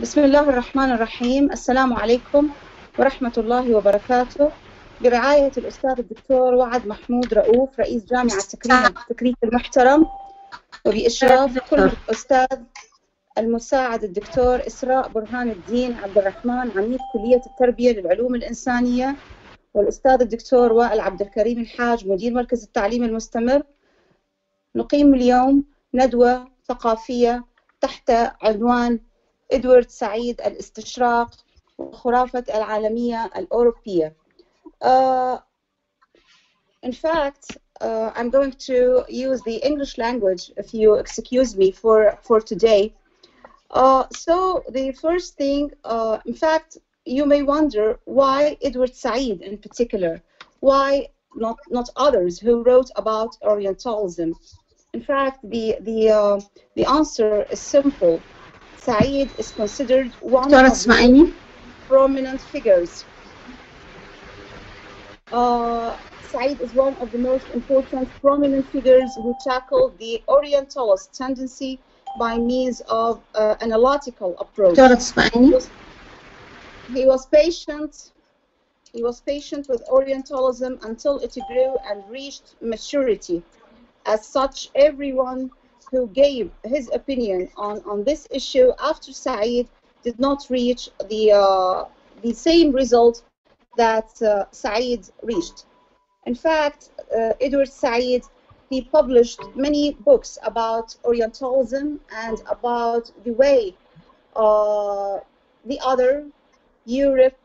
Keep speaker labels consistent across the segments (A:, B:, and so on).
A: بسم الله الرحمن الرحيم. السلام عليكم ورحمة الله وبركاته. برعاية الأستاذ الدكتور وعد محمود رؤوف رئيس جامعة تكريت المحترم، وبإشراف كل الأستاذ المساعد الدكتور إسراء برهان الدين عبد الرحمن عميد كلية التربية للعلوم الإنسانية، والأستاذ الدكتور وائل عبد الكريم الحاج مدير مركز التعليم المستمر، نقيم اليوم ندوة ثقافية تحت عنوان ادوارد سعيد الاستشراق وخرافة العالمية الاوربية. In fact, I'm going to use the English language, if you excuse me, for today. So the first thing, in fact, you may wonder why Edward Said in particular, why not others who wrote about Orientalism. In fact, the answer is simple. Said is considered one of the prominent figures. Said is one of the most important prominent figures who tackled the Orientalist tendency by means of analytical approach. He was patient with Orientalism until it grew and reached maturity. As such, everyone who gave his opinion on this issue after Said did not reach the same result that Said reached. In fact, Edward Said, he published many books about Orientalism and about the way the other, Europe,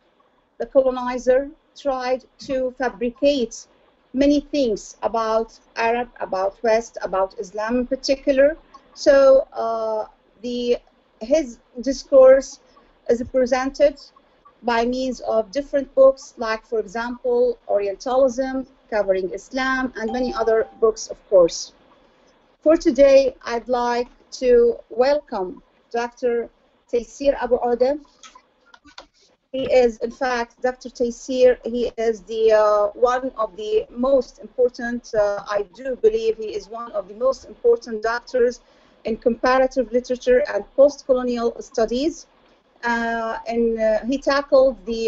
A: the colonizer, tried to fabricate many things about Arab, about West, about Islam in particular. So his discourse is presented by means of different books, like, for example, Orientalism, covering Islam, and many other books, of course. For today, I'd like to welcome Dr. Taysir Abu Odeh. He is, in fact, Dr. Taysir, he is the one of the most important, I do believe he is one of the most important doctors in comparative literature and post-colonial studies. And he tackled the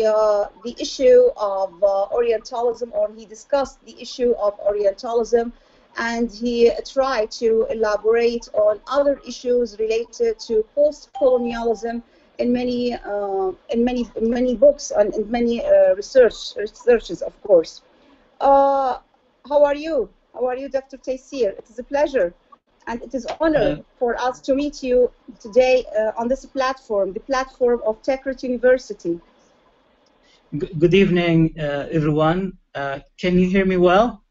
A: issue of Orientalism, or he discussed the issue of Orientalism, and he tried to elaborate on other issues related to post-colonialism in many books and in many researches, of course. How are you? How are you, Dr. Taysir? It is a pleasure, and it is an honor for us to meet you today on this platform, the platform of Tikrit University.
B: Good evening, everyone. Can you hear me well?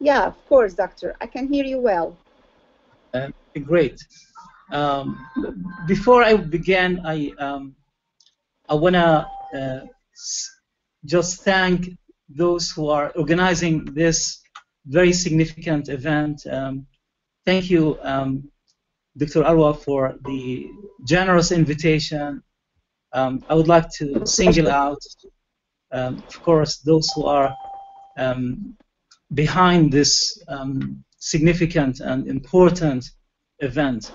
A: Yeah, of course, Doctor. I can hear you well.
B: Great. Before I begin, I want to just thank those who are organizing this very significant event. Thank you, Dr. Arwa, for the generous invitation. I would like to single out, of course, those who are behind this significant and important event,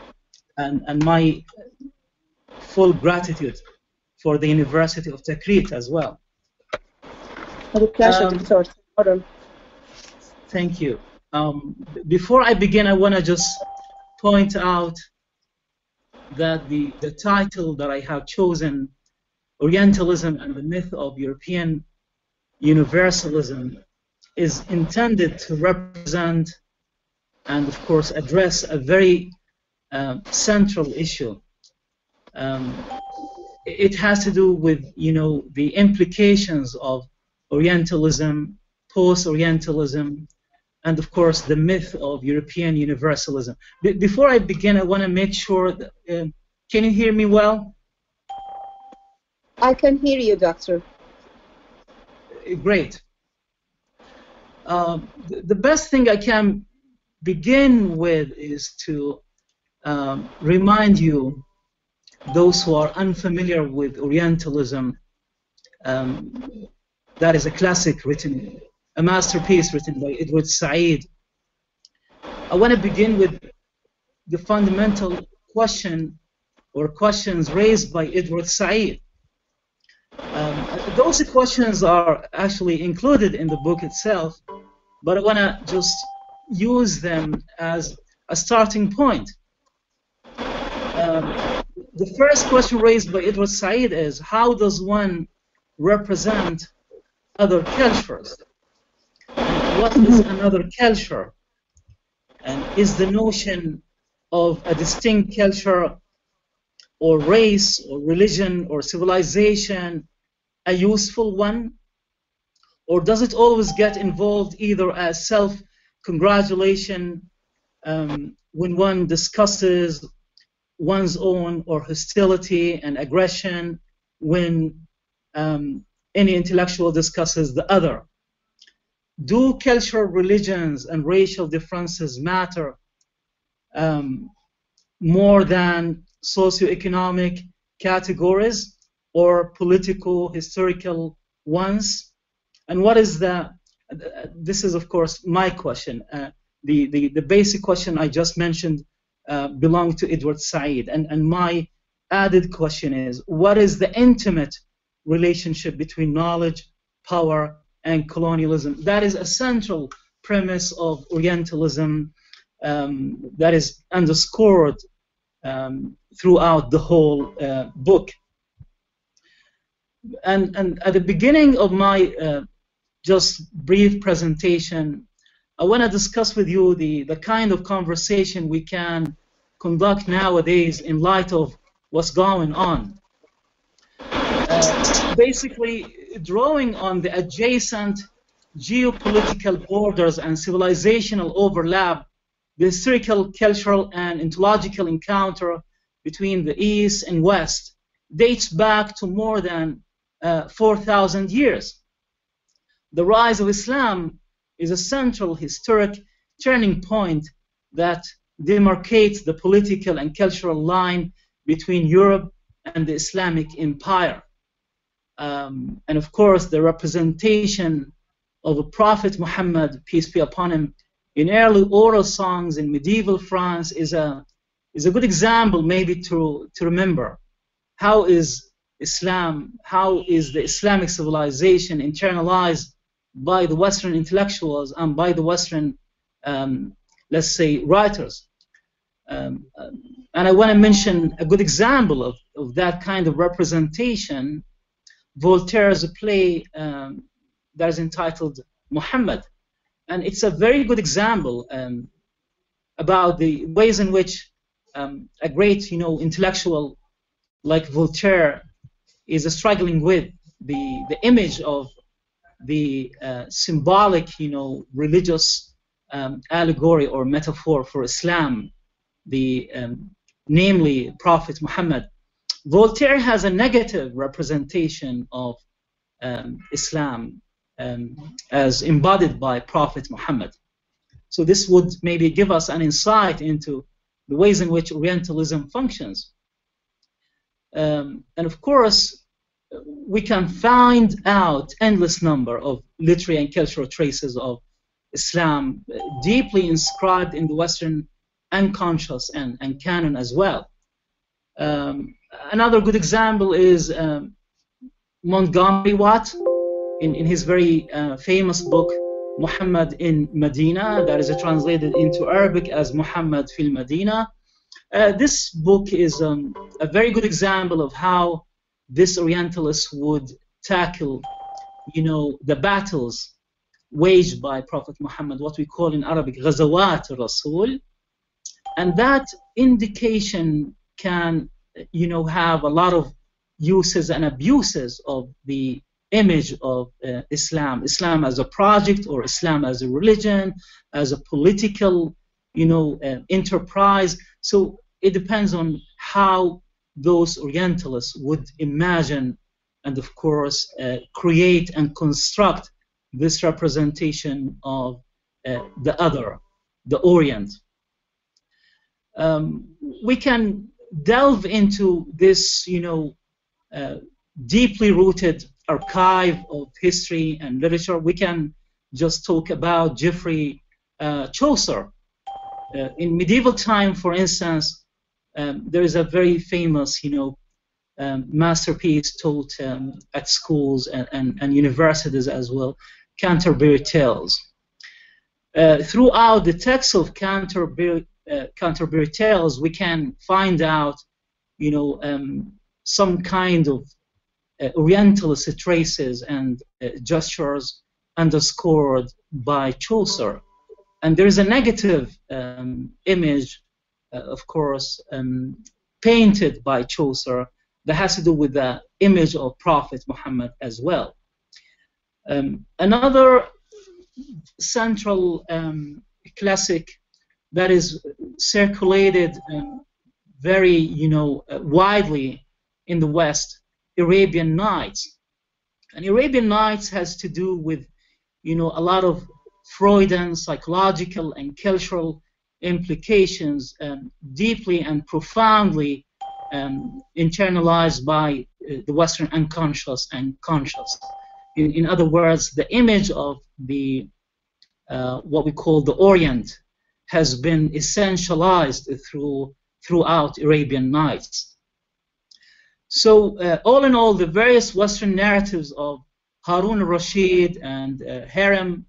B: and my full gratitude for the University of Tikrit as well.
A: With a pleasure, Dr.
B: Thank you. Before I begin, I want to just point out that the title that I have chosen, Orientalism and the Myth of European Universalism, is intended to represent and, of course, address a very central issue. It has to do with, the implications of Orientalism, post-Orientalism, and of course the myth of European Universalism. Before I begin, I want to make sure that, can you hear me well?
A: I can hear you, Doctor.
B: Great. The best thing I can begin with is to remind you, those who are unfamiliar with Orientalism, that is a classic written, a masterpiece written by Edward Said. I want to begin with the fundamental question or questions raised by Edward Said. Those questions are actually included in the book itself, but I want to just use them as a starting point. The first question raised by Edward Said is, how does one represent other cultures? And what is another culture? And is the notion of a distinct culture or race or religion or civilization a useful one? Or does it always get involved either as self-congratulation when one discusses one's own, or hostility and aggression when any intellectual discusses the other? Do cultural, religions, and racial differences matter more than socioeconomic categories or political, historical ones? And what is this is, of course, my question. The basic question I just mentioned belonged to Edward Said. And my added question is, what is the intimate relationship between knowledge, power, and colonialism? That is a central premise of Orientalism that is underscored throughout the whole book. And at the beginning of my just brief presentation, I want to discuss with you the kind of conversation we can conduct nowadays in light of what's going on. Basically, drawing on the adjacent geopolitical borders and civilizational overlap, the historical, cultural, and ontological encounter between the East and West dates back to more than 4,000 years. The rise of Islam is a central historic turning point that demarcates the political and cultural line between Europe and the Islamic Empire. And of course, the representation of a Prophet Muhammad, peace be upon him, in early oral songs in medieval France is a good example, maybe to remember how is Islam, how is the Islamic civilization internalized by the Western intellectuals and by the Western, let's say, writers. And I want to mention a good example of that kind of representation, Voltaire's play that is entitled Muhammad. And it's a very good example about the ways in which a great, intellectual like Voltaire is struggling with the image of the symbolic, religious allegory or metaphor for Islam, namely Prophet Muhammad. Voltaire has a negative representation of Islam as embodied by Prophet Muhammad. So this would maybe give us an insight into the ways in which Orientalism functions. And of course, we can find out endless number of literary and cultural traces of Islam deeply inscribed in the Western unconscious and canon as well. Another good example is Montgomery Watt in his very famous book Muhammad in Medina, that is translated into Arabic as Muhammad fil Medina. This book is a very good example of how this Orientalist would tackle, the battles waged by Prophet Muhammad, what we call in Arabic Ghazawat Rasul. And that indication can, have a lot of uses and abuses of the image of Islam. Islam as a project, or Islam as a religion, as a political, enterprise. So it depends on how those Orientalists would imagine and, of course, create and construct this representation of the other, the Orient. We can delve into this, deeply rooted archive of history and literature. We can just talk about Geoffrey Chaucer. In medieval time, for instance, there is a very famous, masterpiece taught at schools and universities as well, Canterbury Tales. Throughout the text of Canterbury Tales, we can find out, some kind of Orientalist traces and gestures underscored by Chaucer. And there is a negative image, of course, painted by Chaucer that has to do with the image of Prophet Muhammad as well. Another central classic that is circulated very, widely in the West, Arabian Nights. And Arabian Nights has to do with, a lot of Freudian psychological and cultural implications, deeply and profoundly internalized by the Western unconscious and conscious. In other words, the image of the what we call the Orient has been essentialized throughout Arabian Nights. So all in all, the various Western narratives of Harun al-Rashid and harem,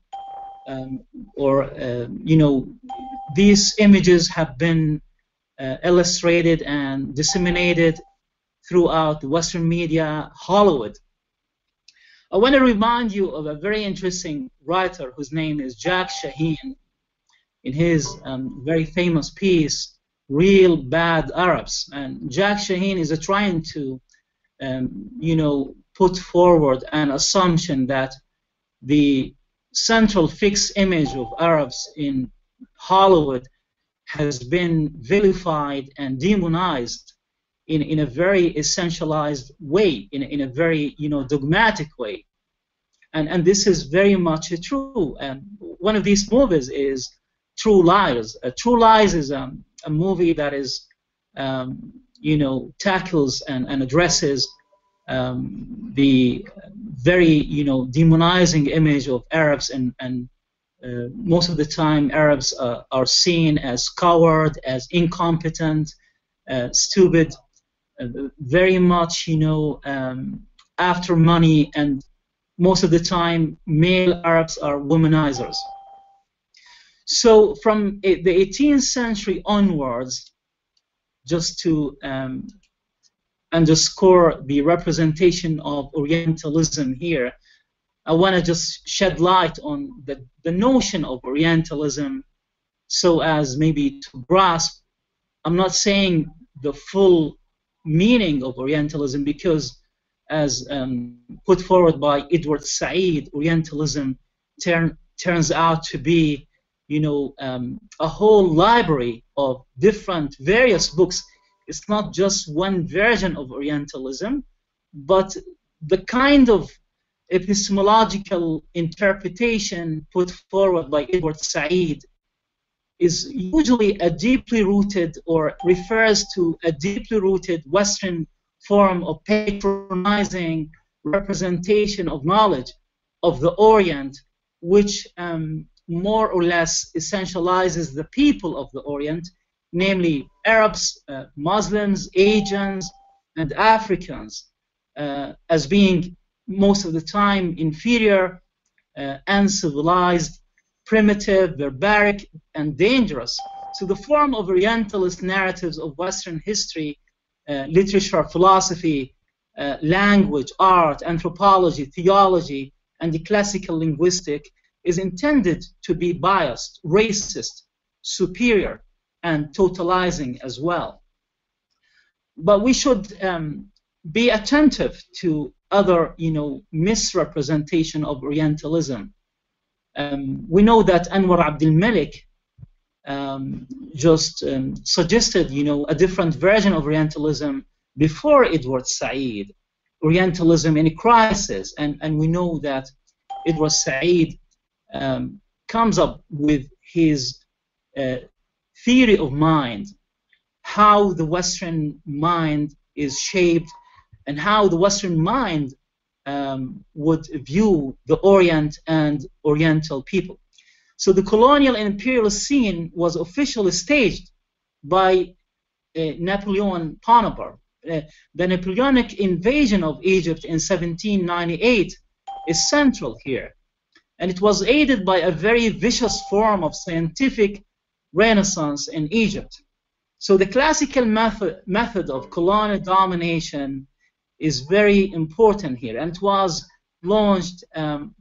B: these images have been illustrated and disseminated throughout the Western media, Hollywood. I want to remind you of a very interesting writer whose name is Jack Shaheen. In his very famous piece, Real Bad Arabs. And Jack Shaheen is trying to, put forward an assumption that the central fixed image of Arabs in Hollywood has been vilified and demonized in a very essentialized way, in a very dogmatic way, and this is very much true. And one of these movies is True Lies. True Lies is a movie that is tackles and addresses the very demonizing image of Arabs, and most of the time Arabs are seen as coward, as incompetent, stupid, very much after money, and most of the time male Arabs are womanizers. So from the 18th century onwards, just to underscore the representation of Orientalism here, I want to just shed light on the notion of Orientalism so as maybe to grasp. I'm not saying the full meaning of Orientalism, because as put forward by Edward Said, Orientalism turns out to be a whole library of different various books. It's not just one version of Orientalism, but the kind of epistemological interpretation put forward by Edward Said is usually a deeply rooted, or refers to a deeply rooted Western form of patronizing representation of knowledge of the Orient, which more or less essentializes the people of the Orient, namely Arabs, Muslims, Asians, and Africans, as being most of the time inferior, uncivilized, primitive, barbaric, and dangerous. So the form of Orientalist narratives of Western history, literature, philosophy, language, art, anthropology, theology, and the classical linguistic is intended to be biased, racist, superior, and totalizing as well. But we should be attentive to other, misrepresentation of Orientalism. We know that Anwar Abdul Malik just suggested, a different version of Orientalism before Edward Said, Orientalism in a crisis, and we know that Edward Said comes up with his theory of mind, how the Western mind is shaped, and how the Western mind would view the Orient and Oriental people. So the colonial and imperial scene was officially staged by Napoleon Bonaparte. The Napoleonic invasion of Egypt in 1798 is central here, and it was aided by a very vicious form of scientific renaissance in Egypt. So the classical method of colonial domination is very important here, and it was launched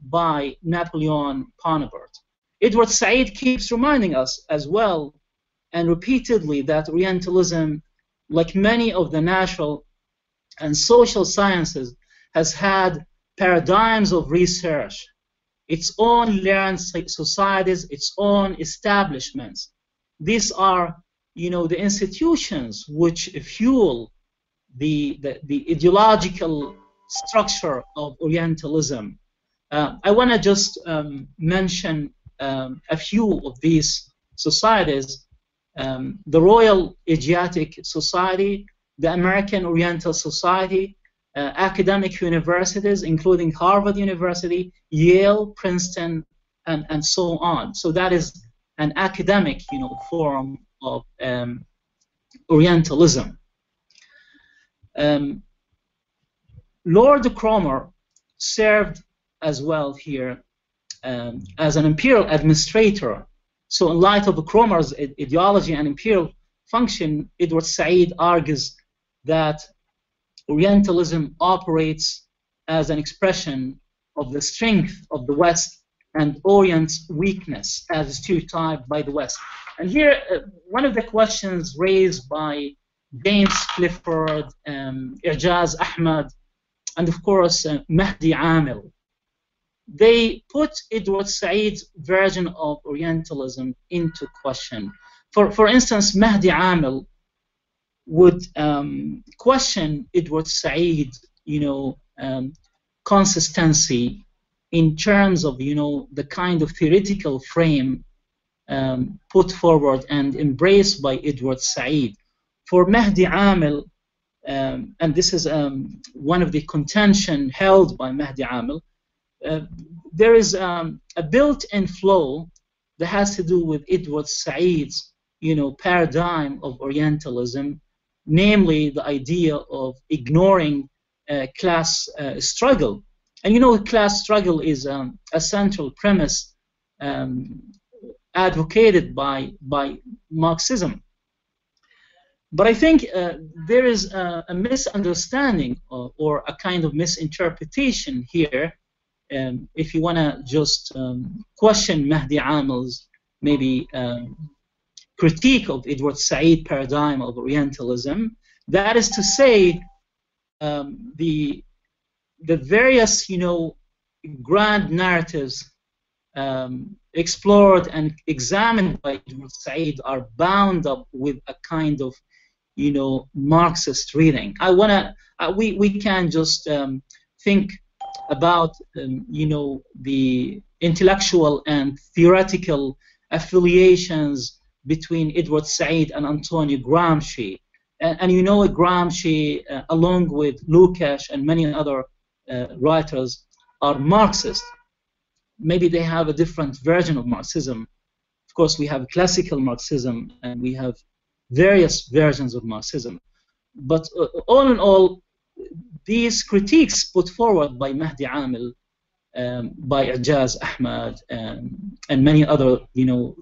B: by Napoleon Bonaparte. Edward Said keeps reminding us as well and repeatedly that Orientalism, like many of the natural and social sciences, has had paradigms of research, its own learned societies, its own establishments. These are, you know, the institutions which fuel the ideological structure of Orientalism. I want to just mention a few of these societies. The Royal Asiatic Society, the American Oriental Society, academic universities, including Harvard University, Yale, Princeton, and so on. So that is an academic, you know, form of Orientalism. Lord Cromer served as well here as an imperial administrator. So in light of Cromer's ideology and imperial function, Edward Said argues that Orientalism operates as an expression of the strength of the West and Orient's weakness as stereotyped by the West. And here, one of the questions raised by James Clifford, Ijaz Ahmad, and of course Mahdi Amil, they put Edward Said's version of Orientalism into question. For instance, Mahdi Amil would question Edward Said, you know, consistency in terms of, you know, the kind of theoretical frame put forward and embraced by Edward Said. For Mahdi Amil, and this is one of the contention held by Mahdi Amil, there is a built-in flaw that has to do with Edward Said's, you know, paradigm of Orientalism, namely the idea of ignoring class struggle. And you know, class struggle is a central premise advocated by Marxism. But I think there is a misunderstanding or a kind of misinterpretation here. If you want to just question Mahdi Amil's maybe critique of Edward Said paradigm of Orientalism, that is to say, the various, you know, grand narratives explored and examined by Edward Said are bound up with a kind of, you know, Marxist reading. We can just think about you know, the intellectual and theoretical affiliations between Edward Said and Antonio Gramsci, and you know, Gramsci along with Lukács and many other writers are Marxist. Maybe they have a different version of Marxism. Of course, we have classical Marxism and we have various versions of Marxism. But all in all, these critiques put forward by Mahdi Amil, by Ijaz Ahmad, and many other, you know,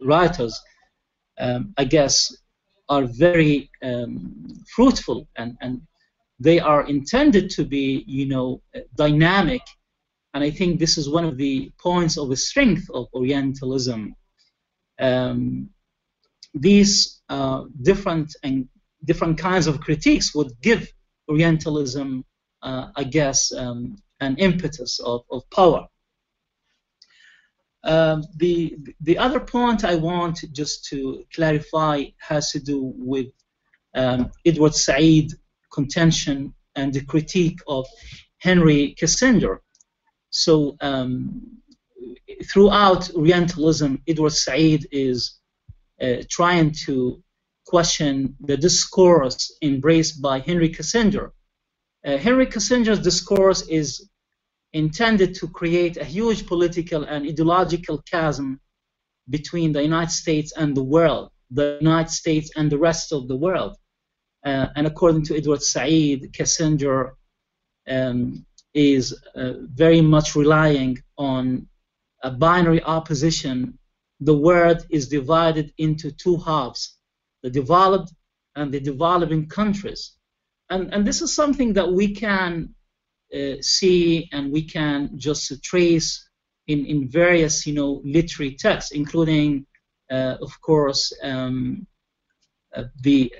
B: writers, I guess, are very fruitful, and they are intended to be, you know, dynamic. And I think this is one of the points of the strength of Orientalism. These different kinds of critiques would give Orientalism, I guess, an impetus of power. The other point I want just to clarify has to do with Edward Said contention and the critique of Henry Kissinger. So throughout Orientalism, Edward Said is trying to question the discourse embraced by Henry Kissinger. Henry Kissinger's discourse is intended to create a huge political and ideological chasm between the United States and the world, the United States and the rest of the world. And according to Edward Said, Kissinger is very much relying on a binary opposition. The world is divided into two halves, the developed and the developing countries. And this is something that we can see and we can just trace in various, literary texts, including, of course, the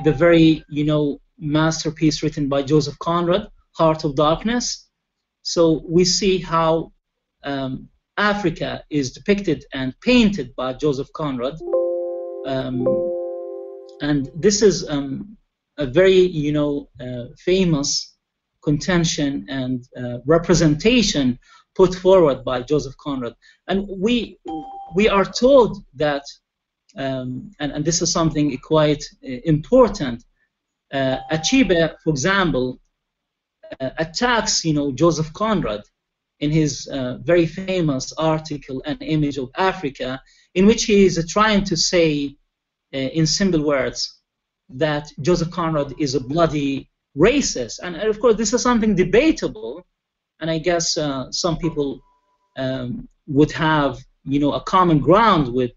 B: very, masterpiece written by Joseph Conrad, Heart of Darkness. So we see how Africa is depicted and painted by Joseph Conrad, and this is a very, famous contention and representation put forward by Joseph Conrad. And we are told that, and this is something quite important, Achebe, for example, attacks, Joseph Conrad in his very famous article, An Image of Africa, in which he is trying to say, in simple words, that Joseph Conrad is a bloody racist. And of course, this is something debatable, and I guess some people would have, a common ground with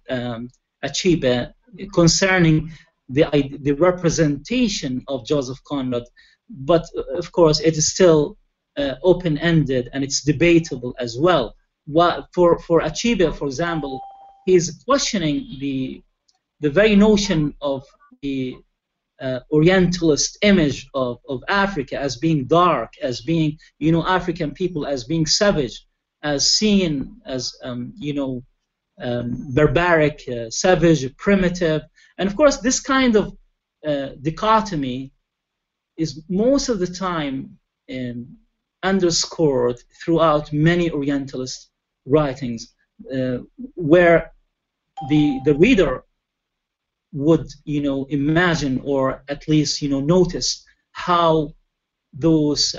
B: Achebe concerning the representation of Joseph Conrad. But of course, it is still open-ended and it's debatable as well. For Achebe, for example, he is questioning the very notion of the Orientalist image of Africa as being dark, as being, African people as being savage, as seen as, barbaric, savage, primitive. And of course, this kind of dichotomy is most of the time underscored throughout many Orientalist writings, where the reader would, imagine or at least, notice how those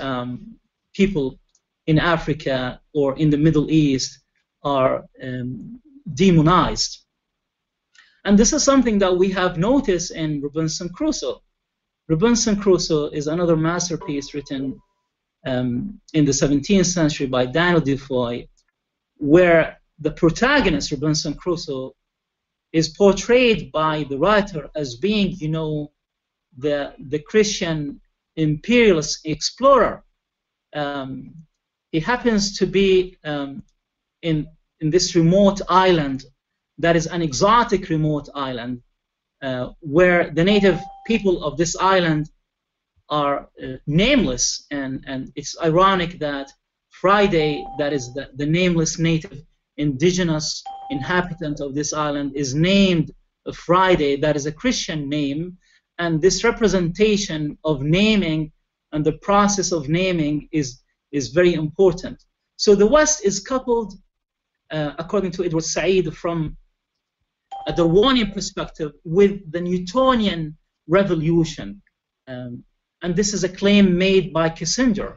B: people in Africa or in the Middle East are demonized. And this is something that we have noticed in Robinson Crusoe. Robinson Crusoe is another masterpiece written in the 17th century by Daniel Defoe, where the protagonist, Robinson Crusoe, is portrayed by the writer as being, the Christian imperialist explorer. He happens to be in this remote island that is an exotic remote island, where the native people of this island are nameless, and it's ironic that Friday, that is the nameless native indigenous inhabitant of this island, is named Friday, that is a Christian name, and this representation of naming and the process of naming is very important. So the West is coupled, according to Edward Said, from a Darwinian perspective with the Newtonian revolution, and this is a claim made by Kissinger,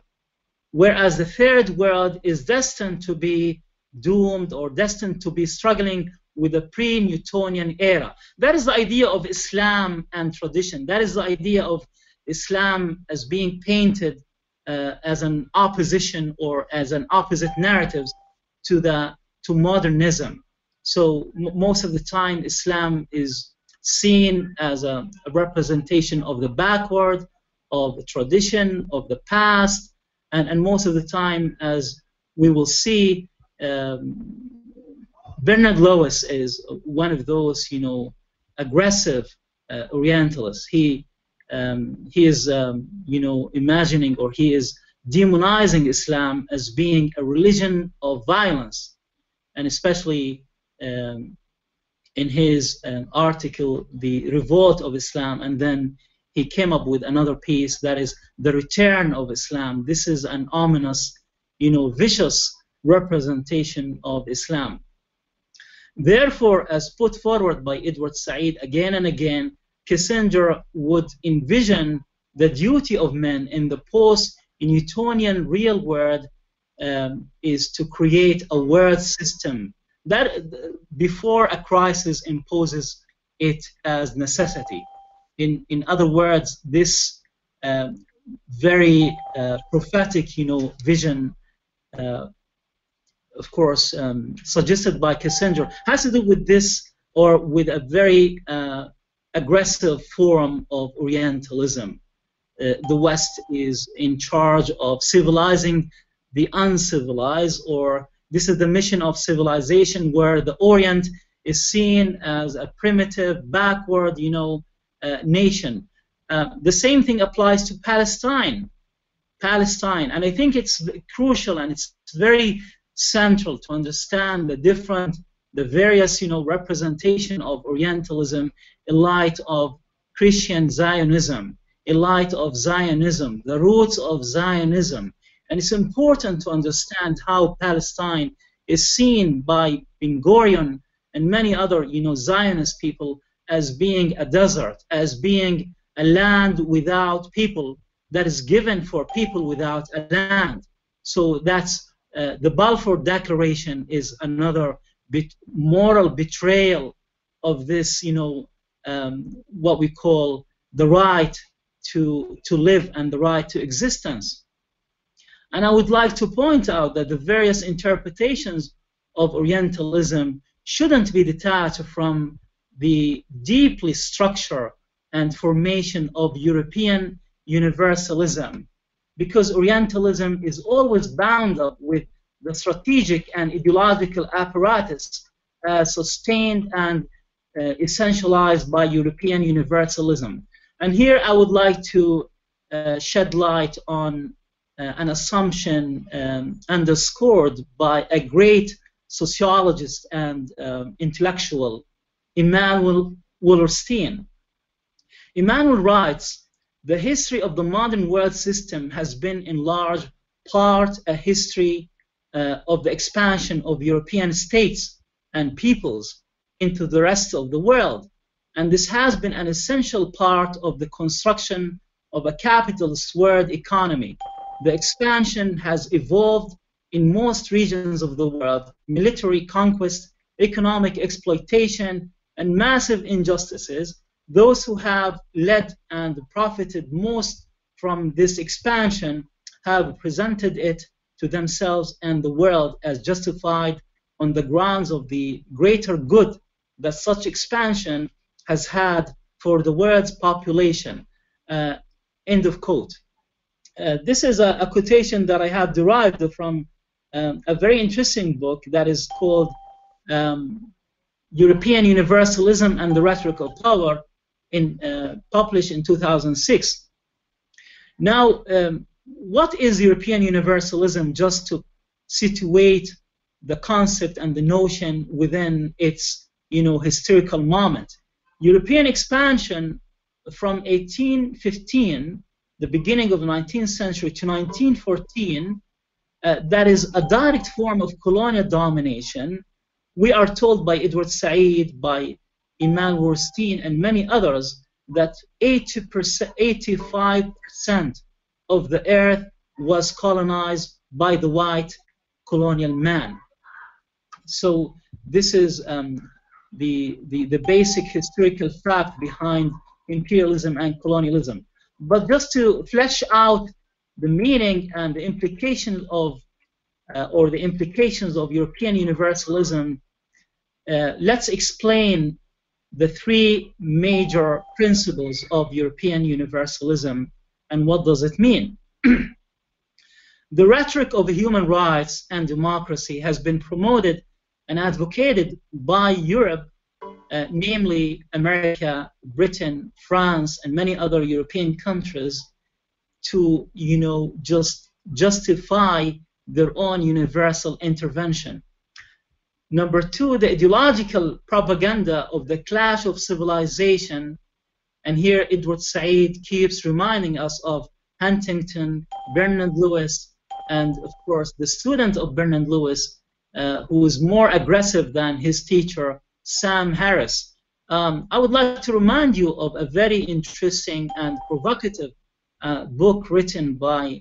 B: whereas the third world is destined to be doomed or destined to be struggling with a pre-Newtonian era. That is the idea of Islam and tradition. That is the idea of Islam as being painted as an opposition or as an opposite narrative to modernism. So most of the time, Islam is seen as a representation of the backward, of the tradition, of the past, and most of the time, as we will see, Bernard Lewis is one of those, aggressive Orientalists. He is, imagining, or he is demonizing Islam as being a religion of violence, and especially in his article, The Revolt of Islam, and then he came up with another piece that is The Return of Islam. This is an ominous, vicious representation of Islam. Therefore, as put forward by Edward Said again and again, Kissinger would envision the duty of men in the post-Newtonian real world is to create a world system that, before a crisis imposes it as necessity. In other words, this very prophetic, vision, of course, suggested by Kissinger, has to do with this, or with a very aggressive form of Orientalism. The West is in charge of civilizing the uncivilized, or this is the mission of civilization, where the Orient is seen as a primitive, backward, nation. The same thing applies to Palestine. And I think it's crucial and it's very central to understand the various, representation of Orientalism in light of Christian Zionism, in light of Zionism, the roots of Zionism. And it's important to understand how Palestine is seen by Ben-Gurion and many other, Zionist people as being a desert, as being a land without people, that is given for people without a land. So that's the Balfour Declaration is another moral betrayal of this, what we call the right to live and the right to existence. And I would like to point out that the various interpretations of Orientalism shouldn't be detached from the deeply structure and formation of European Universalism, because Orientalism is always bound up with the strategic and ideological apparatus sustained and essentialized by European Universalism. And here I would like to shed light on an assumption underscored by a great sociologist and intellectual, Emanuel Wallerstein. Emanuel writes, "The history of the modern world system has been in large part a history of the expansion of European states and peoples into the rest of the world. And this has been an essential part of the construction of a capitalist world economy. The expansion has evolved in most regions of the world: military conquest, economic exploitation, and massive injustices. Those who have led and profited most from this expansion have presented it to themselves and the world as justified on the grounds of the greater good that such expansion has had for the world's population." End of quote. This is a quotation that I have derived from a very interesting book that is called European Universalism and the Rhetoric of Power, published in 2006. Now, what is European Universalism, just to situate the concept and the notion within its historical moment? European expansion from 1815, the beginning of the 19th century, to 1914, that is a direct form of colonial domination. We are told by Edward Said, by Emanuel Wallerstein, and many others that 85% of the earth was colonized by the white colonial man. So this is the basic historical fact behind imperialism and colonialism. But just to flesh out the meaning and the implication of, or the implications of European Universalism, let's explain the three major principles of European Universalism and what does it mean. The rhetoric of human rights and democracy has been promoted and advocated by Europe, namely America, Britain, France, and many other European countries, to just justify their own universal intervention. Number two, the ideological propaganda of the clash of civilization, and here Edward Said keeps reminding us of Huntington, Bernard Lewis, and of course the student of Bernard Lewis, who was more aggressive than his teacher, Sam Harris. I would like to remind you of a very interesting and provocative book written by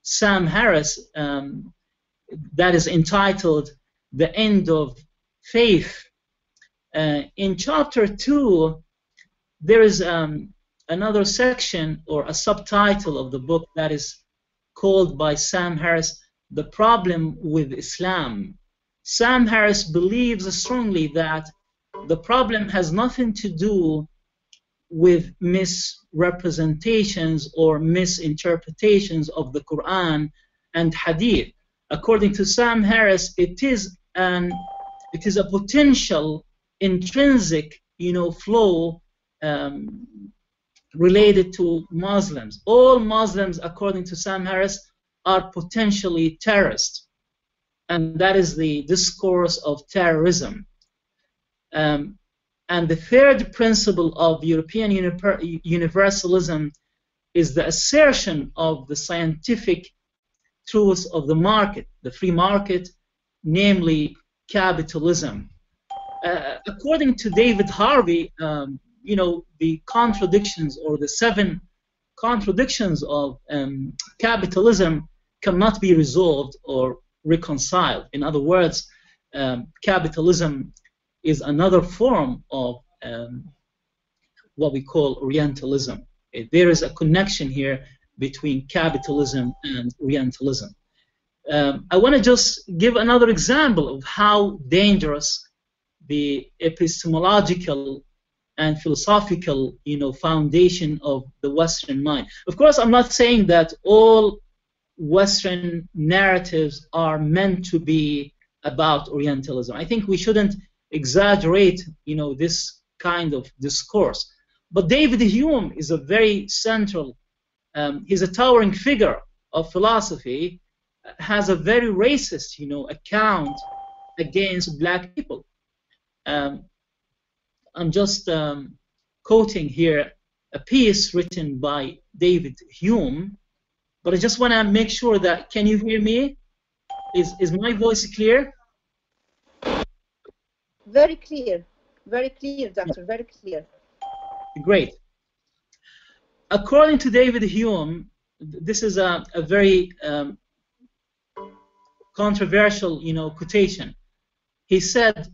B: Sam Harris that is entitled "The End of Faith." In chapter 2, there is another section or a subtitle of the book that is called by Sam Harris, The Problem with Islam. Sam Harris believes strongly that the problem has nothing to do with misrepresentations or misinterpretations of the Quran and Hadith. According to Sam Harris, it is a potential intrinsic, flow related to Muslims. All Muslims, according to Sam Harris, are potentially terrorists, and that is the discourse of terrorism. And the third principle of European Universalism is the assertion of the scientific truths of the market, the free market, namely capitalism. According to David Harvey, the contradictions or the 7 contradictions of capitalism cannot be resolved or reconciled. In other words, capitalism is another form of what we call Orientalism. There is a connection here between capitalism and Orientalism. I want to just give another example of how dangerous the epistemological and philosophical, foundation of the Western mind. Of course, I'm not saying that all Western narratives are meant to be about Orientalism. I think we shouldn't exaggerate, this kind of discourse. But David Hume is a very central, he's a towering figure of philosophy, has a very racist, account against black people. I'm just quoting here a piece written by David Hume, but I just want to make sure that, can you hear me? Is my voice clear?
A: Very clear, doctor, very clear.
B: Great. According to David Hume, this is a very controversial, quotation. He said,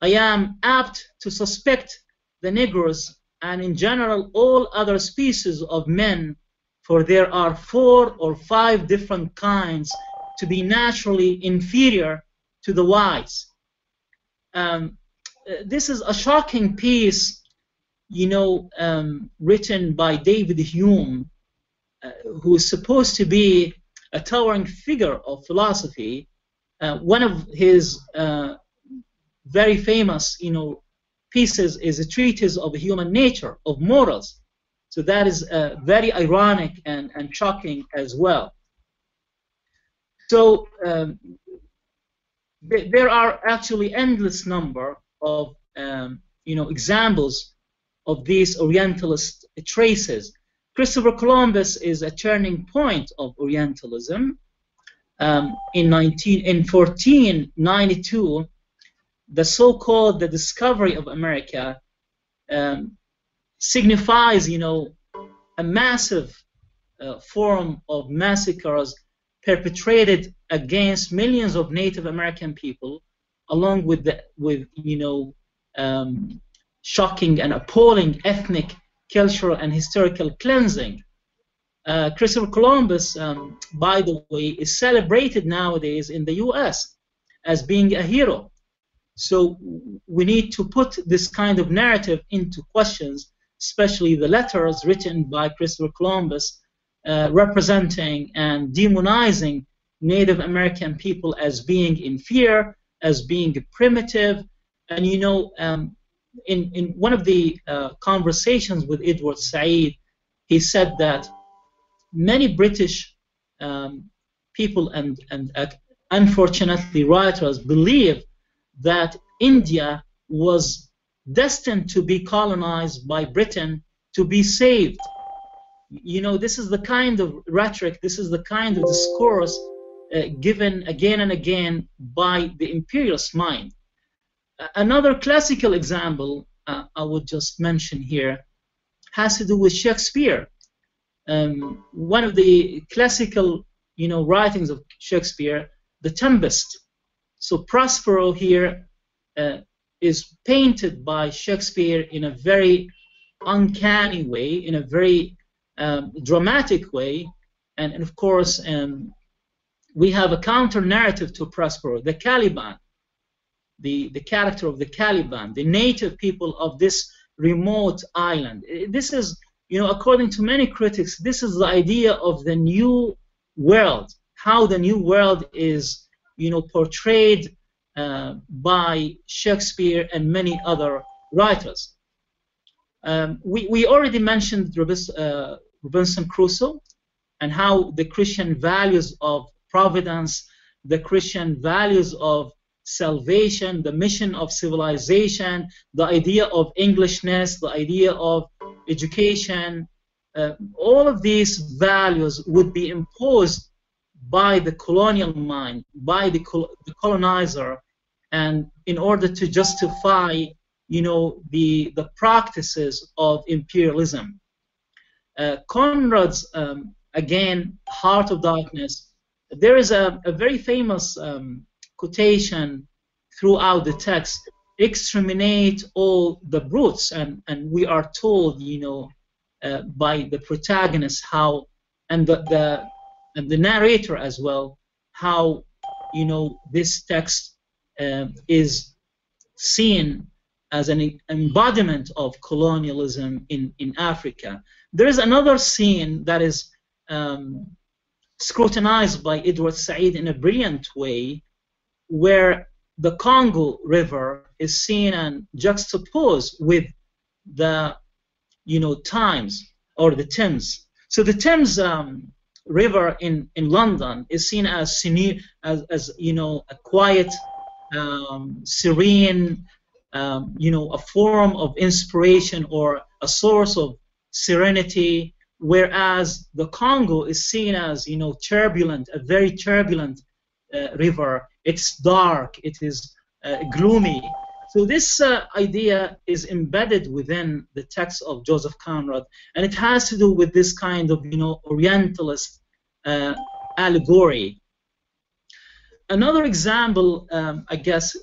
B: "I am apt to suspect the Negroes and in general all other species of men, for there are 4 or 5 different kinds, to be naturally inferior to the whites." This is a shocking piece, written by David Hume, who is supposed to be a towering figure of philosophy. One of his very famous, pieces is a treatise of human nature, of morals. So that is very ironic and shocking as well. So there are actually endless number of examples of these Orientalist traces. Christopher Columbus is a turning point of Orientalism. In 1492, the so-called the discovery of America signifies, a massive form of massacres perpetrated against millions of Native American people, along with shocking and appalling ethnic, cultural, and historical cleansing. Christopher Columbus, by the way, is celebrated nowadays in the U.S. as being a hero. So we need to put this kind of narrative into questions, especially the letters written by Christopher Columbus representing and demonizing Native American people as being inferior, as being primitive. And in one of the conversations with Edward Said, he said that many British people and unfortunately writers believe that India was destined to be colonized by Britain to be saved. This is the kind of rhetoric, this is the kind of discourse given again and again by the imperialist mind. Another classical example I would just mention here has to do with Shakespeare. One of the classical, writings of Shakespeare, The Tempest. So Prospero here is painted by Shakespeare in a very uncanny way, in a very dramatic way, and of course we have a counter narrative to Prospero, the Caliban, the character of the Caliban, the native people of this remote island. This is, you know, according to many critics, this is the idea of the new world, how the new world is, you know, portrayed by Shakespeare and many other writers. We already mentioned Robinson Crusoe and how the Christian values of providence, the Christian values of salvation, the mission of civilization, the idea of Englishness, the idea of education, all of these values would be imposed by the colonial mind, by the colonizer, and in order to justify, you know, the practices of imperialism. Conrad's, again, Heart of Darkness, there is a very famous quotation throughout the text: exterminate all the brutes, and we are told, you know, by the protagonist how, and the narrator as well, how, you know, this text is seen as an embodiment of colonialism in Africa. There is another scene that is scrutinized by Edward Said in a brilliant way, where the Congo River is seen and juxtaposed with the, you know, Thames or the Thames. So the Thames River in London is seen as you know, a quiet, serene, you know, a form of inspiration or a source of serenity, whereas the Congo is seen as, you know, turbulent, a very turbulent river. It's dark, it is gloomy. So this idea is embedded within the text of Joseph Conrad, and it has to do with this kind of, you know, Orientalist allegory. Another example, I guess,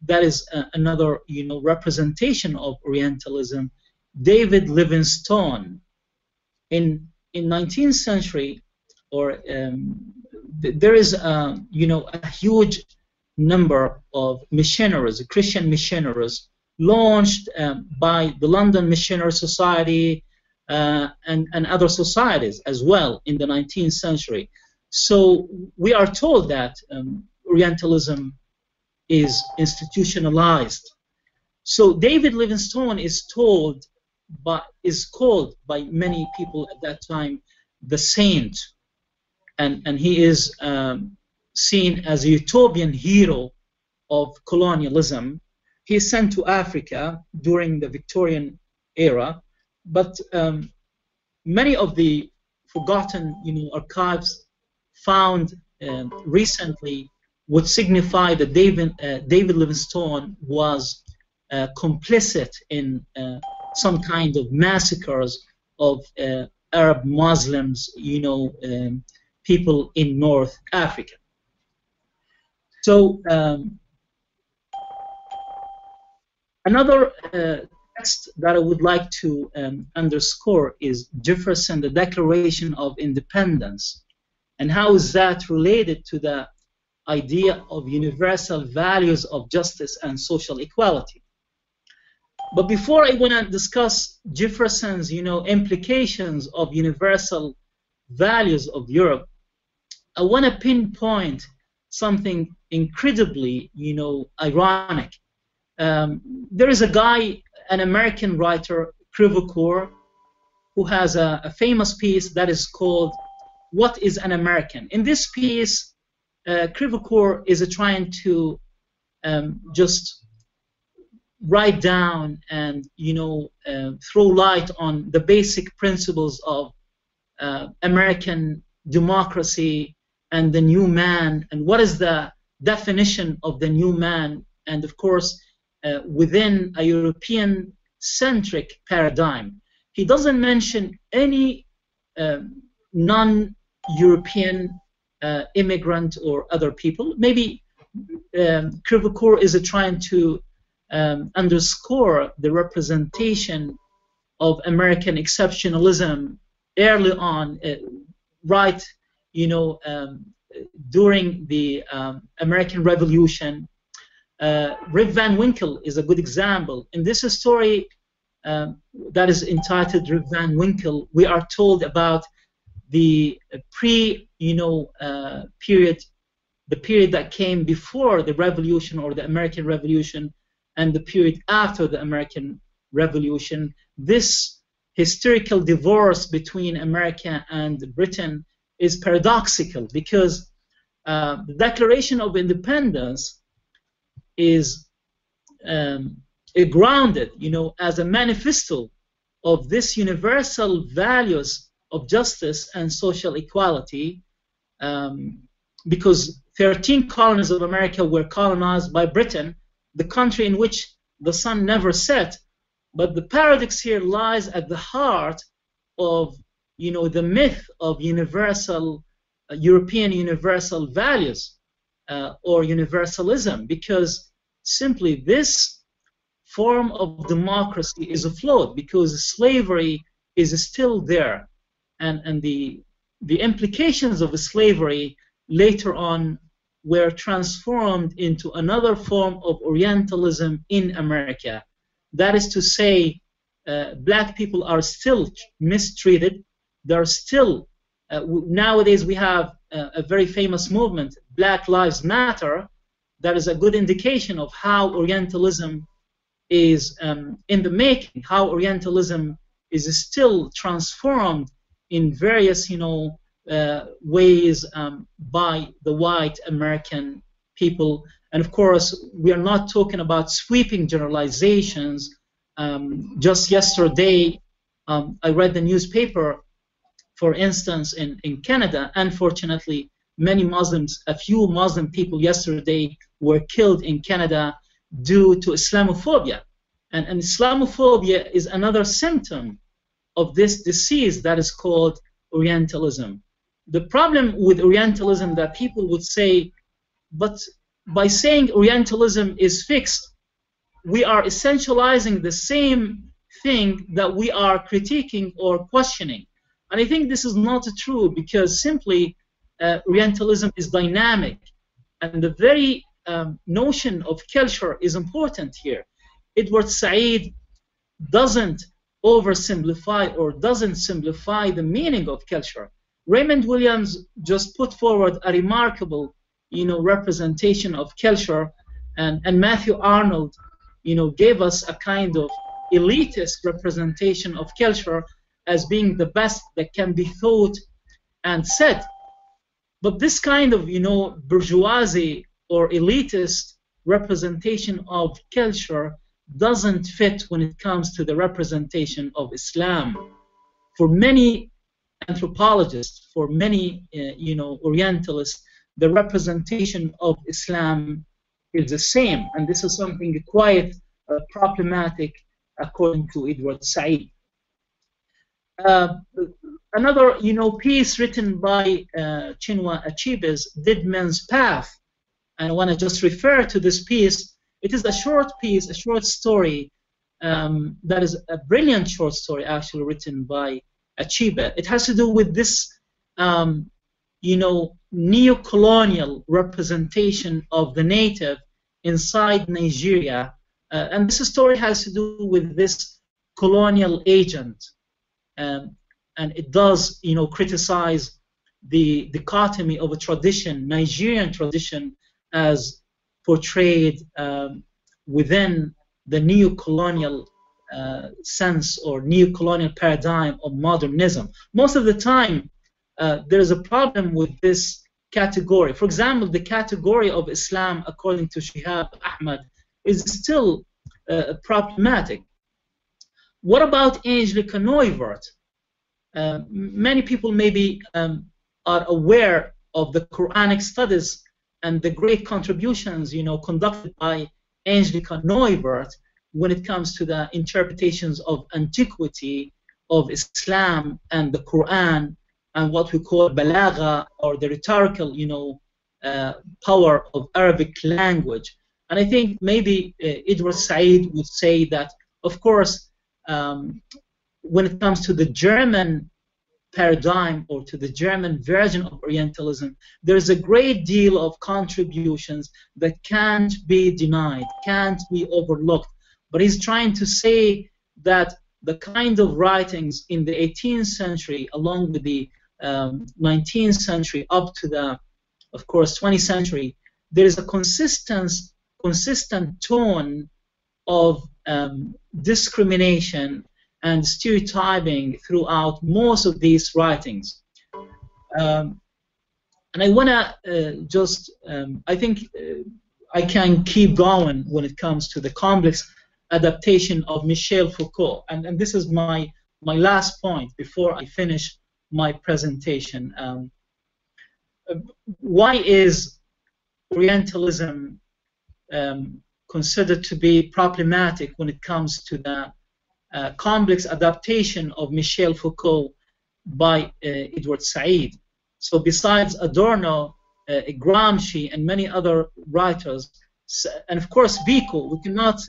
B: that is another, you know, representation of Orientalism, David Livingstone. In 19th century, or there is, you know, a huge number of missionaries, Christian missionaries, launched by the London Missionary Society and other societies as well in the 19th century. So we are told that Orientalism is institutionalized. So David Livingstone is called by many people at that time the saint, and he is seen as a utopian hero of colonialism. He is sent to Africa during the Victorian era, but many of the forgotten, you know, archives found recently would signify that David Livingstone was complicit in some kind of massacres of Arab Muslims, you know, people in North Africa. So another text that I would like to underscore is Jefferson, the Declaration of Independence, and how is that related to the idea of universal values of justice and social equality. But before I want to discuss Jefferson's, you know, implications of universal values of Europe, I want to pinpoint something incredibly, you know, ironic. There is a guy, an American writer, Crevecoeur, who has a famous piece that is called "What is an American?" In this piece, Crevecoeur is trying to just write down and, you know, throw light on the basic principles of American democracy and the new man, and what is the definition of the new man, and of course within a European-centric paradigm. He doesn't mention any non-European immigrant or other people. Maybe Crevecoeur is trying to underscore the representation of American exceptionalism early on, right, during the American Revolution. Rip Van Winkle is a good example. In this story that is entitled Rip Van Winkle, we are told about the period, the period that came before the Revolution or the American Revolution, and the period after the American Revolution. This historical divorce between America and Britain is paradoxical, because the Declaration of Independence is grounded, as a manifesto of this universal values of justice and social equality, because 13 colonies of America were colonized by Britain, the country in which the sun never set. But the paradox here lies at the heart of, the myth of universal, European universal values, or universalism, because simply this form of democracy is afloat, because slavery is still there, and the implications of slavery later on were transformed into another form of Orientalism in America. That is to say, black people are still mistreated. They're still, nowadays we have a very famous movement, Black Lives Matter. That is a good indication of how Orientalism is in the making, how Orientalism is still transformed in various, ways by the white American people. And of course, we are not talking about sweeping generalizations. Just yesterday, I read the newspaper, for instance, in Canada. Unfortunately, a few Muslim people yesterday were killed in Canada due to Islamophobia. And Islamophobia is another symptom of this disease that is called Orientalism. The problem with Orientalism that people would say, but by saying Orientalism is fixed, we are essentializing the same thing that we are critiquing or questioning. And I think this is not true, because simply Orientalism is dynamic, and the very notion of culture is important here. Edward Said doesn't oversimplify or doesn't simplify the meaning of culture. Raymond Williams just put forward a remarkable, representation of culture, and Matthew Arnold, gave us a kind of elitist representation of culture as being the best that can be thought and said. But this kind of, bourgeoisie or elitist representation of culture doesn't fit when it comes to the representation of Islam. For many anthropologists, for many, Orientalists, the representation of Islam is the same, and this is something quite problematic, according to Edward Said. Another, piece written by Chinua Achebe's Dead Man's Path, and I want to just refer to this piece. It is a short piece, a short story, that is a brilliant short story, actually, written by Achebe. It has to do with this, neo-colonial representation of the native inside Nigeria, and this story has to do with this colonial agent, and it does, criticize the dichotomy of a tradition, Nigerian tradition, as portrayed within the neo-colonial sense or neo-colonial paradigm of modernism. Most of the time, there is a problem with this category. For example, the category of Islam, according to Shihab Ahmed, is still problematic. What about Angelica Neuwirth? Many people maybe are aware of the Quranic studies and the great contributions, conducted by Angelica Neuwirth when it comes to the interpretations of antiquity of Islam and the Quran, and what we call balagha, or the rhetorical, power of Arabic language. And I think maybe Edward Said would say that, of course, when it comes to the German paradigm or to the German version of Orientalism, there's a great deal of contributions that can't be denied, can't be overlooked. But he's trying to say that the kind of writings in the 18th century, along with the 19th century up to the, of course, 20th century, there is a consistent tone of discrimination and stereotyping throughout most of these writings. And I want to just, I think I can keep going when it comes to the complex adaptation of Michel Foucault. And this is my last point before I finish my presentation. Why is Orientalism considered to be problematic when it comes to the complex adaptation of Michel Foucault by Edward Said? So besides Adorno, Gramsci, and many other writers, and of course Vico, we cannot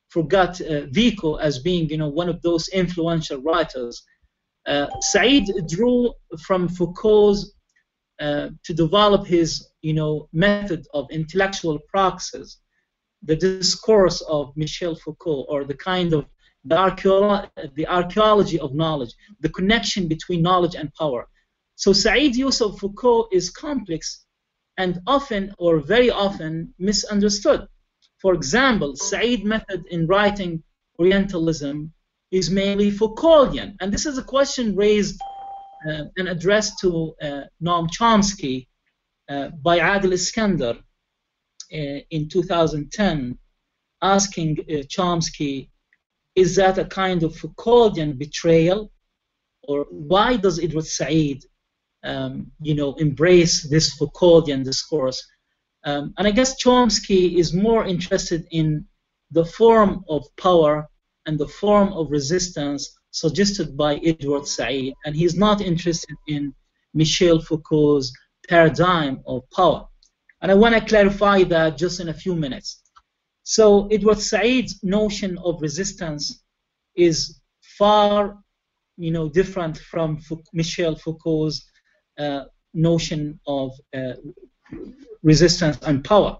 B: forget Vico as being, one of those influential writers. Said drew from Foucault's to develop his, method of intellectual praxis, the discourse of Michel Foucault, or the kind of the archaeology of knowledge, the connection between knowledge and power. So Said's use of Foucault is complex and often, or very often, misunderstood. For example, Said's method in writing Orientalism is mainly Foucauldian, and this is a question raised and addressed to Noam Chomsky by Adil Iskandar in 2010, asking Chomsky, is that a kind of Foucauldian betrayal, or why does Edward Said, embrace this Foucauldian discourse? And I guess Chomsky is more interested in the form of power and the form of resistance suggested by Edward Said, and he's not interested in Michel Foucault's paradigm of power. And I want to clarify that just in a few minutes. So Edward Said's notion of resistance is far, different from Michel Foucault's notion of resistance and power.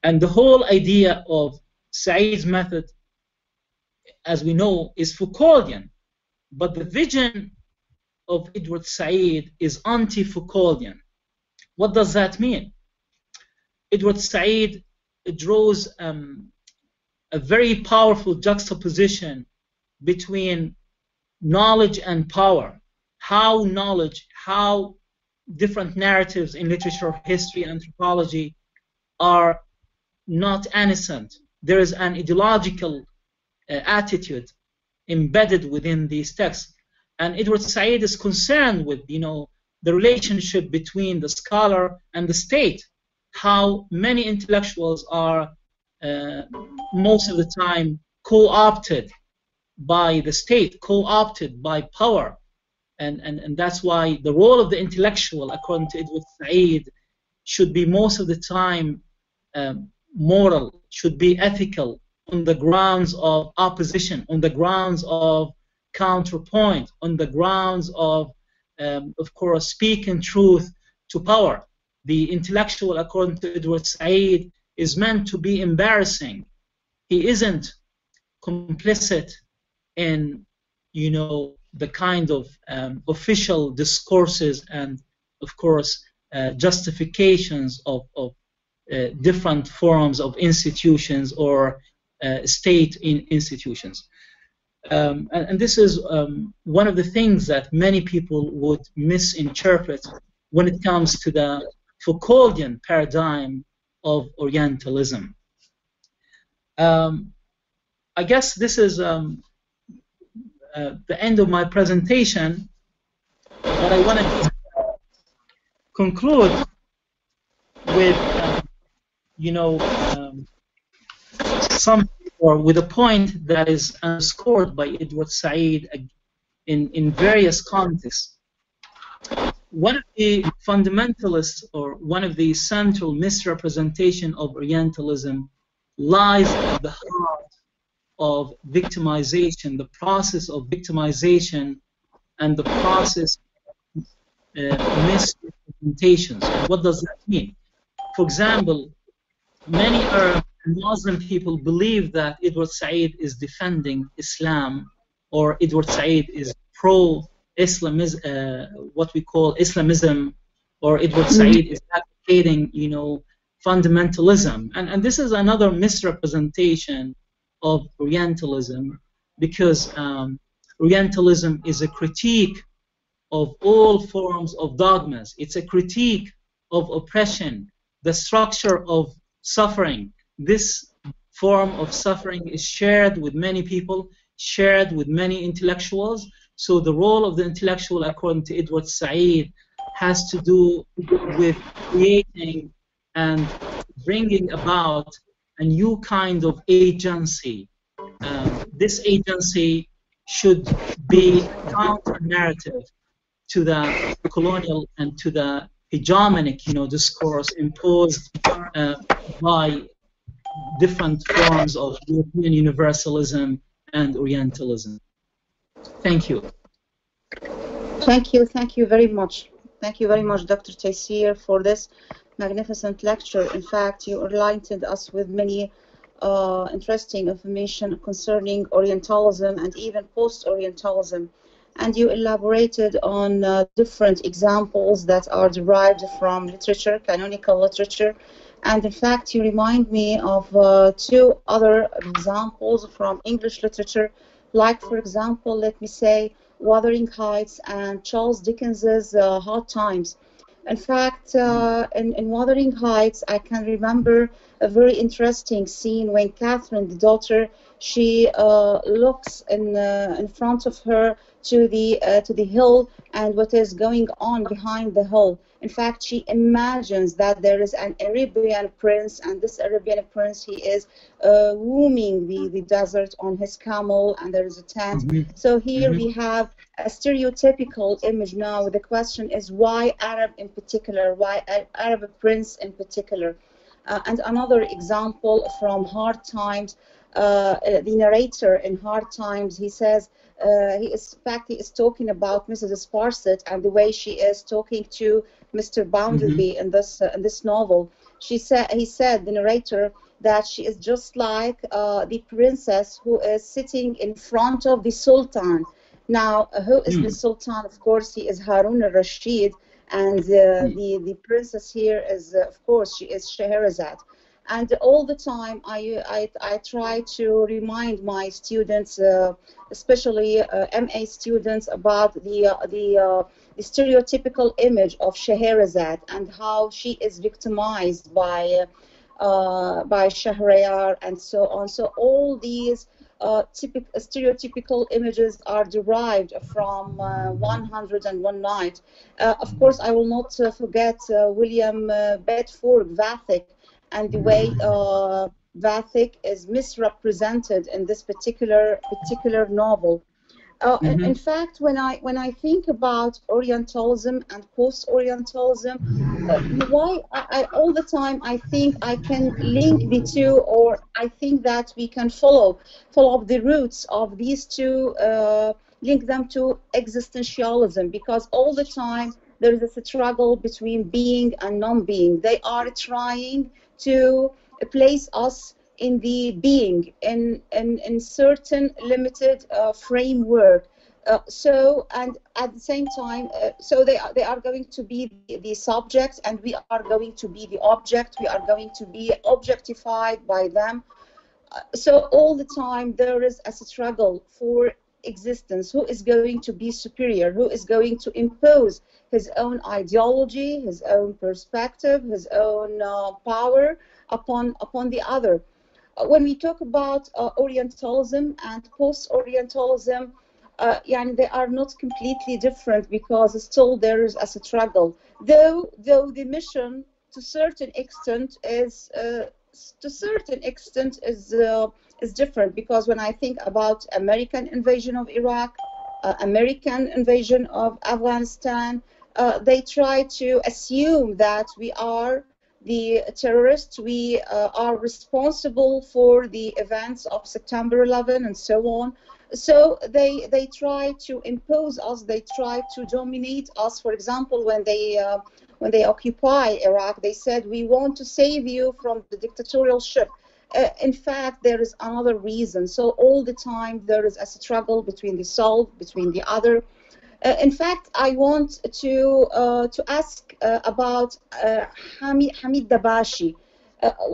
B: And the whole idea of Said's method, as we know, is Foucauldian, but the vision of Edward Said is anti-Foucauldian. What does that mean? Edward Said draws a very powerful juxtaposition between knowledge and power. How knowledge, how different narratives in literature, history, and anthropology are not innocent. There is an ideological attitude embedded within these texts. And Edward Said is concerned with, the relationship between the scholar and the state, how many intellectuals are most of the time co-opted by the state, co-opted by power. And that's why the role of the intellectual, according to Edward Said, should be most of the time moral, should be ethical, on the grounds of opposition, on the grounds of counterpoint, on the grounds of course, speaking truth to power. The intellectual, according to Edward Said, is meant to be embarrassing. He isn't complicit in, the kind of official discourses and, of course, justifications of different forms of institutions or state institutions. And this is one of the things that many people would misinterpret when it comes to the Foucauldian paradigm of Orientalism. I guess this is the end of my presentation, but I want to conclude with, with a point that is underscored by Edward Said in various contexts. One of the fundamentalists, or one of the central misrepresentation of Orientalism, lies at the heart of victimization, the process of victimization, and the process of misrepresentations. What does that mean? For example, many Arab and Muslim people believe that Edward Said is defending Islam, or Edward Said is pro-Islamism, what we call Islamism, or Edward Said is advocating, you know, fundamentalism. And this is another misrepresentation of Orientalism, because Orientalism is a critique of all forms of dogmas. It's a critique of oppression, the structure of suffering. This form of suffering is shared with many people, shared with many intellectuals. So the role of the intellectual, according to Edward Said, has to do with creating and bringing about a new kind of agency. This agency should be counter-narrative to the colonial and to the hegemonic, you know, discourse imposed by different forms of European Universalism and Orientalism. Thank you.
A: Thank you very much. Thank you very much, Dr. Taysir, for this magnificent lecture. In fact, you enlightened us with many interesting information concerning Orientalism and even post-Orientalism. And you elaborated on different examples that are derived from literature, canonical literature. And in fact, you remind me of two other examples from English literature, like, for example, let me say, Wuthering Heights and Charles Dickens's Hard Times. In fact, in Wuthering Heights, I can remember a very interesting scene when Catherine, the daughter, she looks in front of her to the hill and what is going on behind the hill. In fact, she imagines that there is an Arabian prince, and this Arabian prince, he is roaming the desert on his camel, and there is a tent. So here we have a stereotypical image now. The question is, why Arab in particular? Why Arab prince in particular? And another example from Hard Times, the narrator in Hard Times, he says, he is talking about Mrs. Sparsit and the way she is talking to Mr. Bounderby in this novel. He said, the narrator, that she is just like the princess who is sitting in front of the Sultan. Now, who is the Sultan? Of course, he is Harun al-Rashid, and the princess here is, of course, she is Scheherazade. And all the time, I try to remind my students, especially MA students, about the stereotypical image of Scheherazade and how she is victimized by Shahryar and so on. So all these stereotypical images are derived from 101 Night. Of course, I will not forget William Bedford Vathek, and the way Vathek is misrepresented in this particular novel. In fact, when I think about Orientalism and post-Orientalism, why all the time I think I can link the two, or I think that we can follow up the roots of these two, link them to existentialism, because all the time there is a struggle between being and non-being. They are trying to place us in the being, in certain limited framework. So, and at the same time, so they are going to be the subject, and we are going to be the object. We are going to be objectified by them. So all the time there is a struggle for existence. Who is going to be superior? Who is going to impose his own ideology, his own perspective, his own power upon the other? When we talk about Orientalism and post-Orientalism, they are not completely different, because still there is a struggle. Though the mission to certain extent is different, because when I think about American invasion of Iraq, American invasion of Afghanistan, they try to assume that we are the terrorists. We are responsible for the events of September 11 and so on. So they try to impose us. They try to dominate us. For example, when they occupy Iraq, they said, we want to save you from the dictatorialship. In fact, there is another reason. So all the time there is a struggle between the self, between the other. In fact, I want to ask about Hamid Dabashi.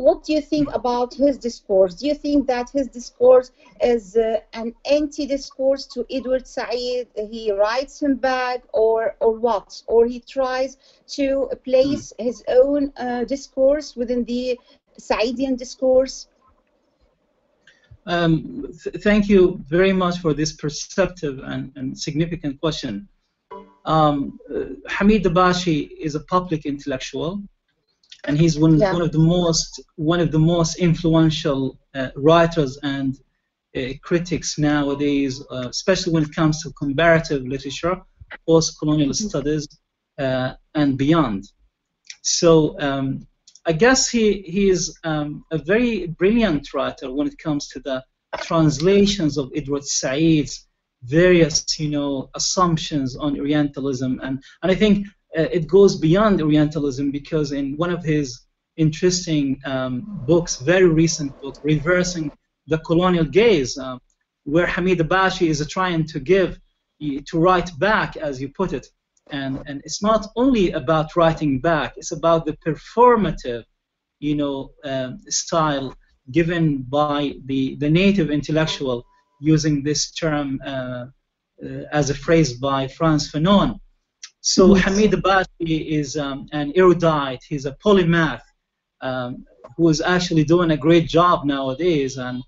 A: What do you think about his discourse? Do you think that his discourse is an anti-discourse to Edward Said? He writes him back, or what? Or he tries to place his own discourse within the Saidian discourse?
B: Thank you very much for this perceptive and significant question. Hamid Dabashi is a public intellectual, and he's one of the most influential writers and critics nowadays, especially when it comes to comparative literature, post-colonial studies, and beyond. So I guess he is a very brilliant writer when it comes to the translations of Edward Said's various, assumptions on Orientalism, and I think it goes beyond Orientalism, because in one of his interesting books, very recent book, Reversing the Colonial Gaze, where Hamid Dabashi is trying to write back, as you put it. And it's not only about writing back, it's about the performative, style given by the native intellectual, using this term as a phrase by Frantz Fanon. So Hamid Dabashi is an erudite, he's a polymath, who is actually doing a great job nowadays, and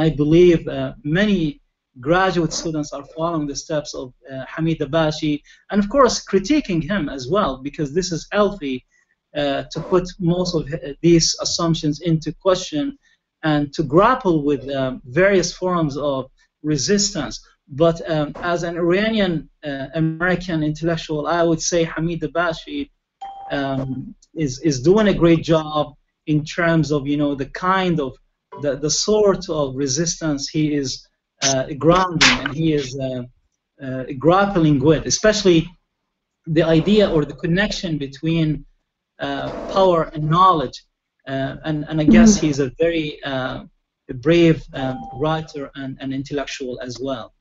B: I believe many graduate students are following the steps of Hamid Dabashi, and of course critiquing him as well, because this is healthy to put most of these assumptions into question and to grapple with various forms of resistance. But as an Iranian American intellectual, I would say Hamid Dabashi is doing a great job in terms of the kind of the sort of resistance he is grounding and he is grappling with, especially the idea or the connection between power and knowledge, and I guess he's a very brave writer and intellectual as well.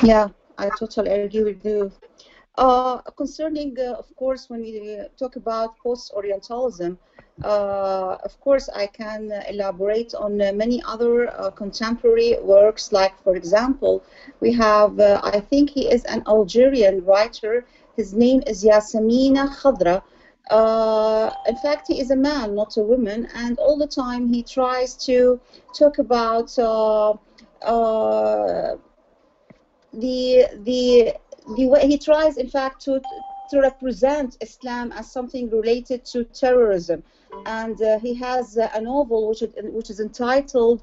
A: Yeah, I totally agree with you. Concerning, of course, when we talk about post-Orientalism, of course, I can elaborate on many other contemporary works. Like, for example, we have, I think he is an Algerian writer. His name is Yasamina Khadra. In fact, he is a man, not a woman, and all the time he tries to talk about the way he tries, in fact, to represent Islam as something related to terrorism. And he has a novel which is entitled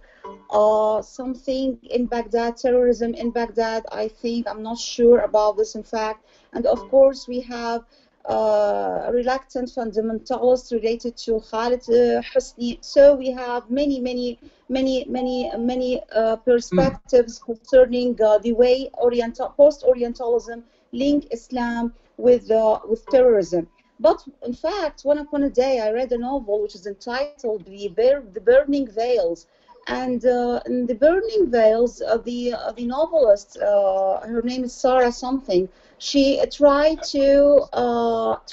A: something in Baghdad, terrorism in Baghdad, I think. I'm not sure about this, in fact. And of course, we have reluctant fundamentalists related to Khalid Hosni. So we have many perspectives concerning the way post-Orientalism link Islam with terrorism. But in fact, one upon a day, I read a novel which is entitled The Burning Veils. And in The Burning Veils, the novelist, her name is Sarah something, she tried to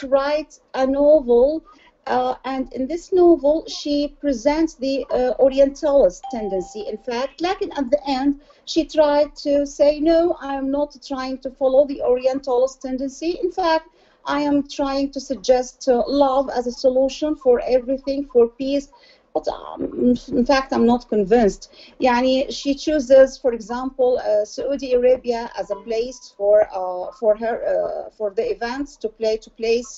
A: write a novel, and in this novel she presents the Orientalist tendency. In fact, like at the end, she tried to say, no, I am not trying to follow the Orientalist tendency. In fact, I am trying to suggest love as a solution for everything, for peace. But in fact, I'm not convinced. Yani, she chooses, for example, Saudi Arabia as a place for the events to place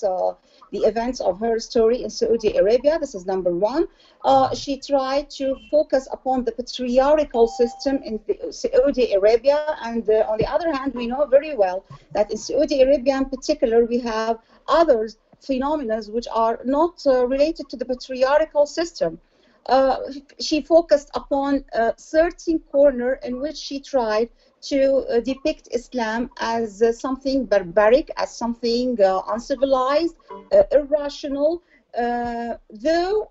A: the events of her story in Saudi Arabia. This is number one. She tried to focus upon the patriarchal system in Saudi Arabia, and on the other hand, we know very well that in Saudi Arabia in particular, we have others phenomena which are not related to the patriarchal system. She focused upon a certain corner in which she tried to depict Islam as something barbaric, as something uncivilized, irrational. Though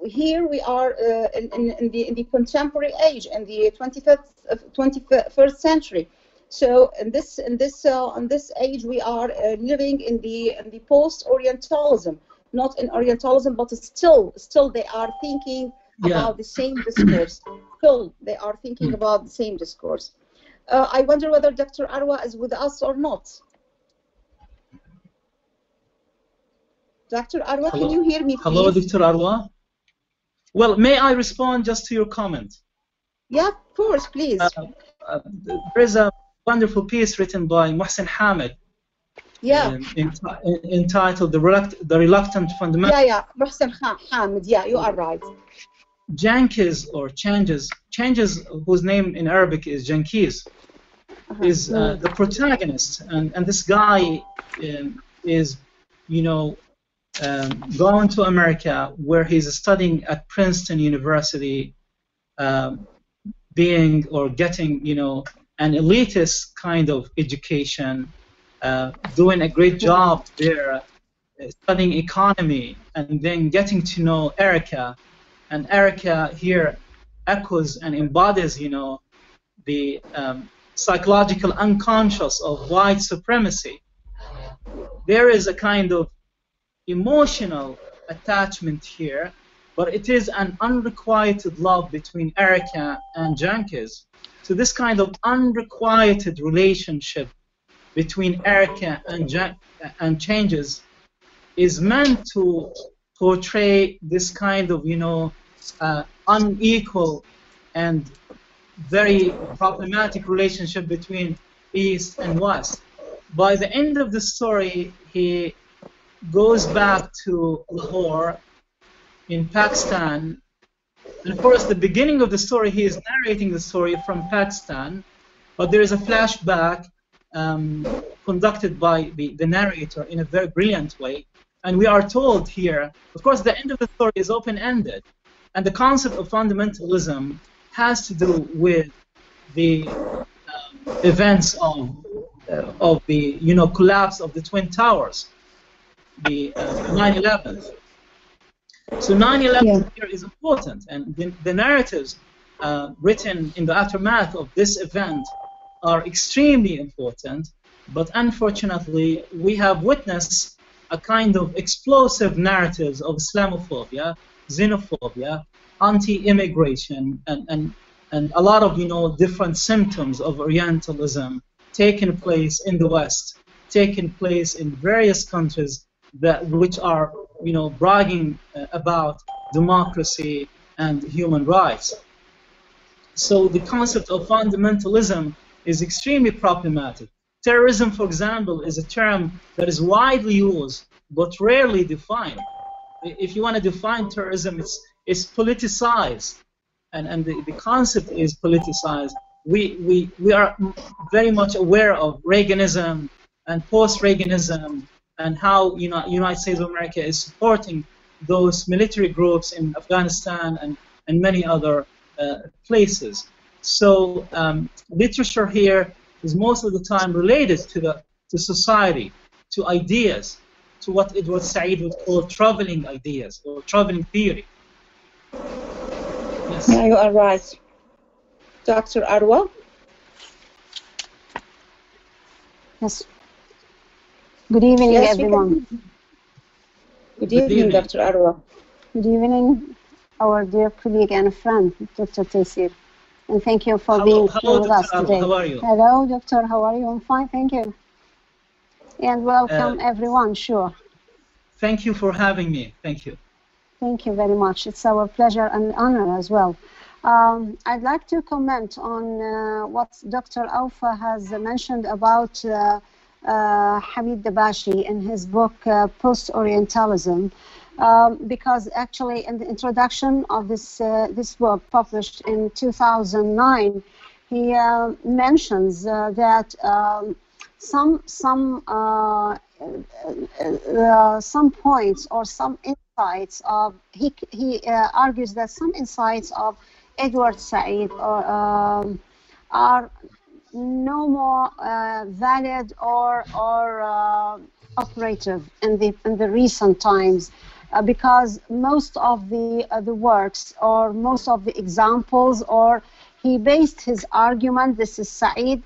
A: here we are in the contemporary age, in the 21st century. So in this age, we are living in the post-Orientalism, not in Orientalism, but still they are thinking about the same discourse. Still, they are thinking about the same discourse. I wonder whether Dr. Arwa is with us or not. Dr. Arwa, can you hear me, please?
B: Hello, Dr. Arwa. Well, may I respond just to your comment?
A: Yeah, of course, please.
B: There is a wonderful piece written by Mohsen Hamid, entitled "The Reluctant Fundamentalist."
A: Yeah, Mohsen Hamid. Yeah, you are right.
B: Jenkins or Changes, whose name in Arabic is Jenkins, is the protagonist, and this guy is, you know, going to America, where he's studying at Princeton University, being or getting, you know, an elitist kind of education, doing a great job there, studying economy, and then getting to know Erica. And Erica here echoes and embodies, you know, the psychological unconscious of white supremacy. There is a kind of emotional attachment here, but it is an unrequited love between Erica and Jenkins. So this kind of unrequited relationship between Erica and Changes is meant to portray this kind of, you know, unequal and very problematic relationship between East and West. By the end of the story, he goes back to Lahore in Pakistan, and of course the beginning of the story, he is narrating the story from Pakistan, but there is a flashback conducted by the narrator in a very brilliant way, and we are told here, of course the end of the story is open-ended, and the concept of fundamentalism has to do with the events of the, you know, collapse of the Twin Towers, the 9/11. So 9/11 here is important, and the narratives written in the aftermath of this event are extremely important, but unfortunately we have witnessed a kind of explosive narratives of Islamophobia, xenophobia, anti-immigration, and a lot of, you know, different symptoms of Orientalism taking place in the West, taking place in various countries which are, you know, bragging about democracy and human rights. So the concept of fundamentalism is extremely problematic. Terrorism, for example, is a term that is widely used but rarely defined. If you want to define terrorism, it's politicized, and the concept is politicized. We are very much aware of Reaganism and post-Reaganism, and how, you know, United States of America is supporting those military groups in Afghanistan and many other places. So literature here is most of the time related to society, to ideas, to what Edward Said would call traveling ideas or traveling theory. Yes.
A: Yeah, you are right. Dr. Arwa?
C: Yes. Good evening,
A: yes,
C: everyone.
A: Good evening, Dr. Arwa.
C: Good evening, our dear colleague and friend, Dr. Taysir. And thank you for being here with us today.
B: How are you?
C: Hello, Doctor. How are you? I'm fine, thank you. And welcome, everyone, sure.
B: Thank you for having me. Thank you.
C: Thank you very much. It's our pleasure and honor as well. I'd like to comment on what Dr. Aufa has mentioned about Hamid Dabashi in his book Post-Orientalism, because actually in the introduction of this book, published in 2009, he mentions that some some points or some insights of, he argues that some insights of Edward Said are no more valid or operative in the recent times, because most of the works or most of the examples, or he based his argument, this is Said,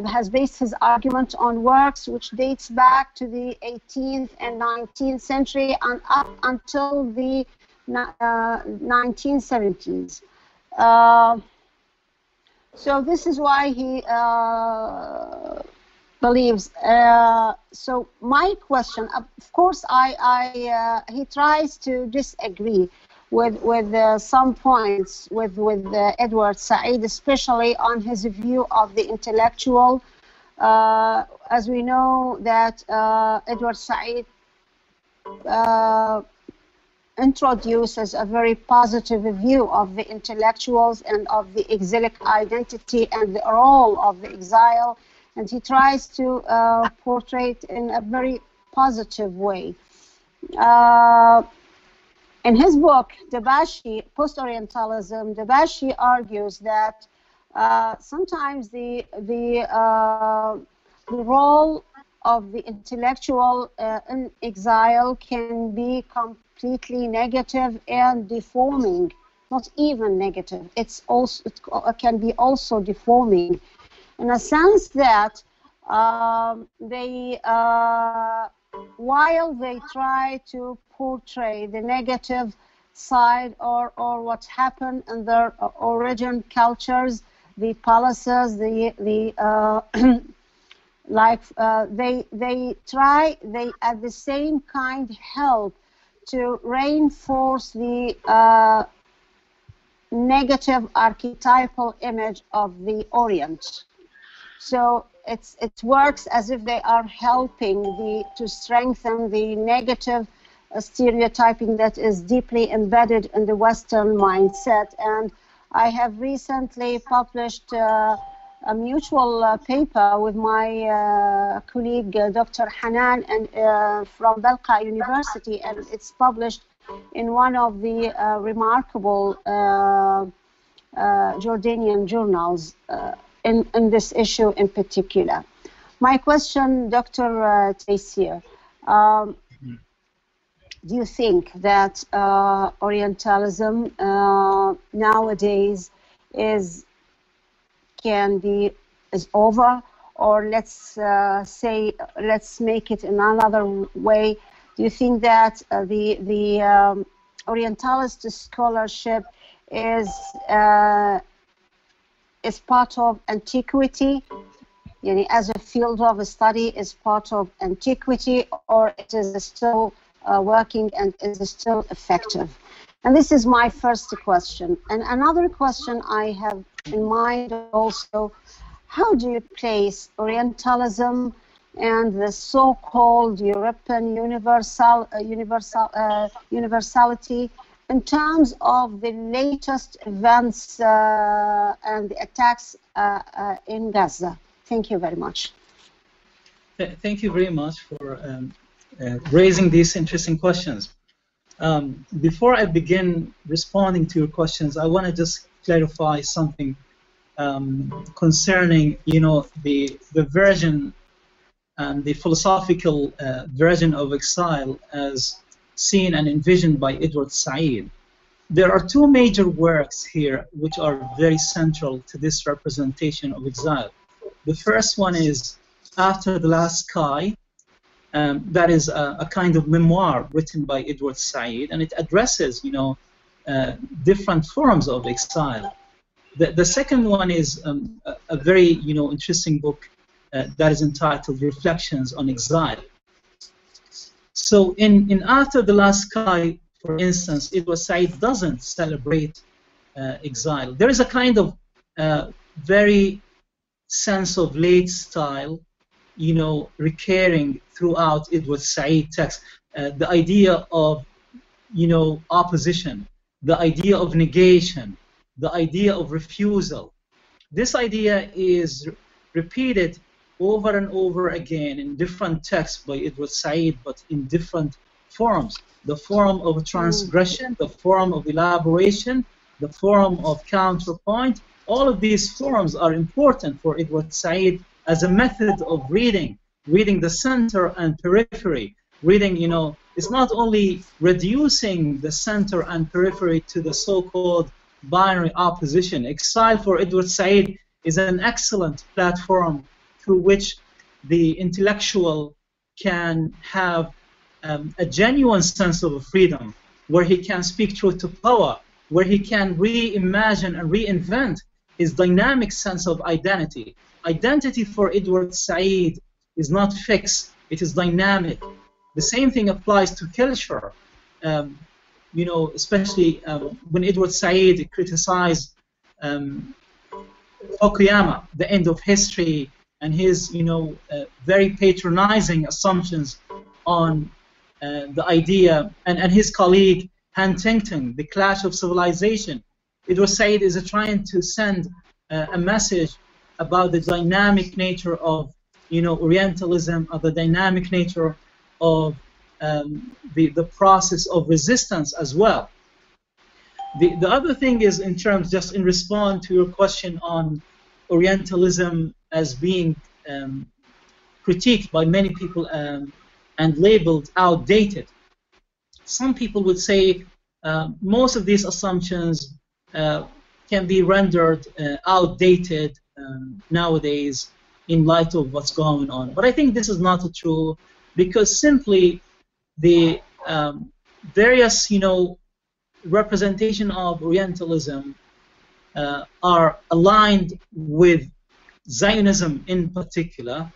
C: has based his argument on works which dates back to the 18th and 19th century and up until the 1970s. So this is why he believes. So my question, of course, he tries to disagree with some points with Edward Said, especially on his view of the intellectual. As we know that Edward Said introduces a very positive view of the intellectuals and of the exilic identity and the role of the exile, and he tries to portray it in a very positive way. In his book, Dabashi, Post-Orientalism, Dabashi argues that sometimes the role of the intellectual in exile can be completely negative and deforming, not even negative. It can be also deforming, in a sense that while they try to portray the negative side or what happened in their origin cultures, the palaces, they at the same kind help to reinforce the negative archetypal image of the Orient. So it works as if they are helping to strengthen the negative stereotyping that is deeply embedded in the Western mindset. And I have recently published a mutual paper with my colleague Dr. Hanan from Balqa University, and it's published in one of the remarkable Jordanian journals in this issue in particular. My question, Dr. Taysir, do you think that Orientalism nowadays is over, or let's make it in another way? Do you think that the Orientalist scholarship is part of antiquity, as a field of study, is part of antiquity, or it is still working and is still effective? And this is my first question. And another question I have in mind also, how do you place Orientalism and the so-called European universality in terms of the latest events and the attacks in Gaza? Thank you very much.
B: Thank you very much for raising these interesting questions. Before I begin responding to your questions, I want to just clarify something concerning, the version and the philosophical version of exile as seen and envisioned by Edward Said. There are two major works here which are very central to this representation of exile. The first one is After the Last Sky. That is a kind of memoir written by Edward Said, and it addresses, different forms of exile. The second one is a very, interesting book that is entitled Reflections on Exile. So in After the Last Sky, for instance, Edward Said doesn't celebrate exile. There is a kind of very sense of late style, recurring throughout Edward Said text. The idea of, opposition, the idea of negation, the idea of refusal. This idea is repeated over and over again in different texts by Edward Said, but in different forms. The form of transgression, the form of elaboration, the form of counterpoint. All of these forms are important for Edward Said as a method of reading the center and periphery. Reading, you know, it's not only reducing the center and periphery to the so-called binary opposition. Exile for Edward Said is an excellent platform through which the intellectual can have a genuine sense of freedom, where he can speak truth to power, where he can reimagine and reinvent his dynamic sense of identity. Identity for Edward Said is not fixed, it is dynamic. The same thing applies to culture. You know, especially when Edward Said criticized Fukuyama, the end of history, and his, you know, very patronizing assumptions on the idea, and his colleague Huntington, the clash of civilization. Edward Said is trying to send a message about the dynamic nature of, you know, Orientalism, of the dynamic nature of the process of resistance as well. The other thing is, in terms, just in response to your question on Orientalism as being critiqued by many people and labeled outdated. Some people would say most of these assumptions can be rendered outdated nowadays in light of what's going on. But I think this is not true, because simply the various, you know, representation of Orientalism are aligned with Zionism in particular,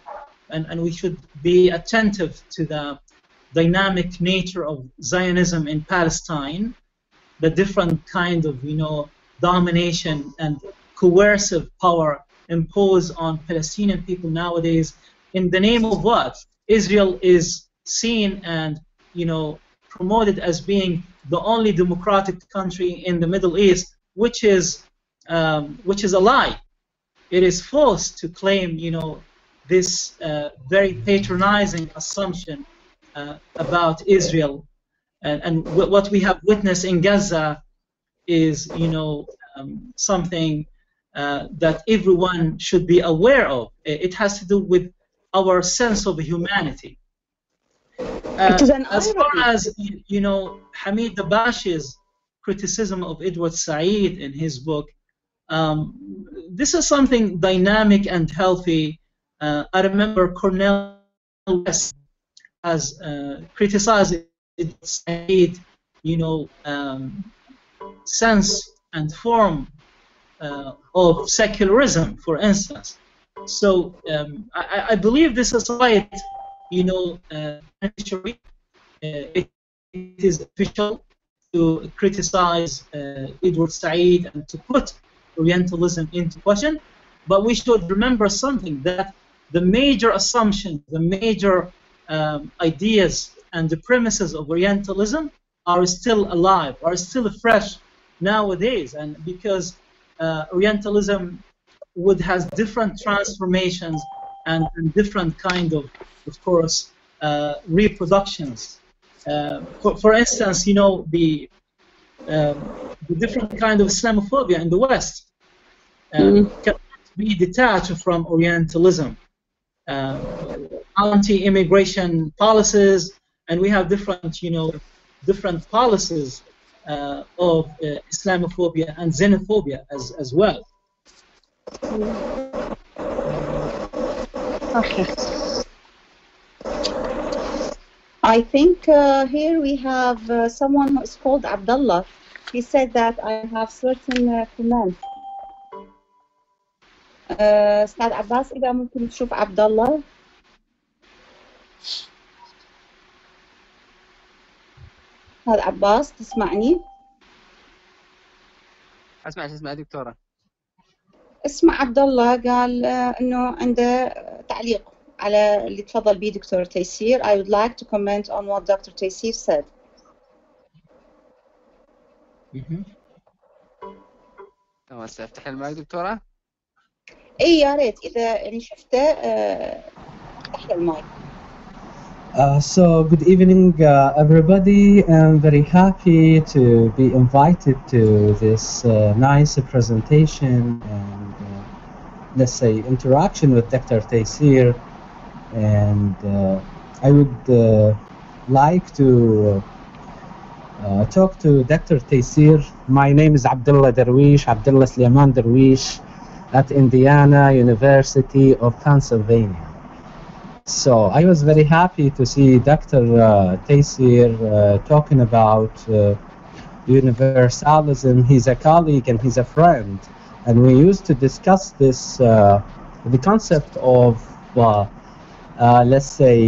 B: and we should be attentive to the dynamic nature of Zionism in Palestine, the different kind of, you know, domination and coercive power imposed on Palestinian people nowadays, in the name of what? Israel is seen and, you know, promoted as being the only democratic country in the Middle East, which is a lie. It is false to claim, you know, this very patronizing assumption about Israel, and what we have witnessed in Gaza is, you know, something that everyone should be aware of. It has to do with our sense of humanity. As far as, you know, Hamid Dabashi's criticism of Edward Said in his book, this is something dynamic and healthy. I remember Cornel West has criticized Edward Said, you know, sense and form of secularism, for instance. So I believe this is right, you know, it is official to criticize Edward Said and to put Orientalism into question, but we should remember something, that the major assumptions, the major ideas and the premises of Orientalism are still alive, are still fresh nowadays, and because Orientalism would have different transformations and different kind of course, reproductions. For instance, you know, the different kind of Islamophobia in the West cannot be detached from Orientalism. Anti-immigration policies, and we have different, you know, different policies of Islamophobia and xenophobia as well.
C: Okay.
A: I think here we have someone who is called Abdullah. He said that I have certain comments. أستاذ عباس إذا ممكن تشوف عبد الله. هذا عباس تسمعني؟
D: اسمع دكتورة.
A: اسمع عبد الله قال إنه عنده تعليق على اللي تفضل به دكتور تيسير. I would like to comment on what Dr. Taysir said.
D: تمام، استفتح المايك دكتورة.
A: اي يا ريت اذا يعني شفته احلى المايك.
D: So good evening, everybody. I'm very happy to be invited to this nice presentation and let's say interaction with Dr. Taysir. And I would like to talk to Dr. Taysir. My name is Abdullah Darwish, Abdullah Sulaiman Darwish at Indiana University of Pennsylvania. So I was very happy to see Dr. Taysir talking about universalism. He's a colleague and he's a friend, and we used to discuss this, the concept of, let's say,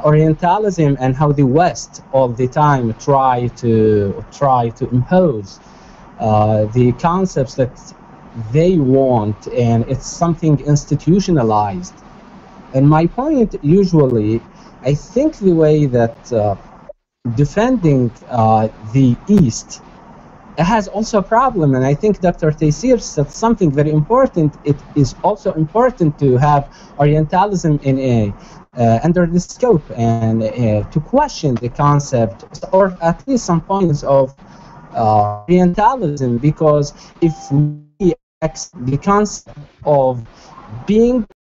D: Orientalism and how the West all the time try to impose the concepts that they want, and it's something institutionalized. And my point, usually, I think the way that defending the East has also a problem, and I think Dr. Taysir said something very important. It is also important to have Orientalism in a under the scope and to question the concept, or at least some points of Orientalism, because if we accept the concept of being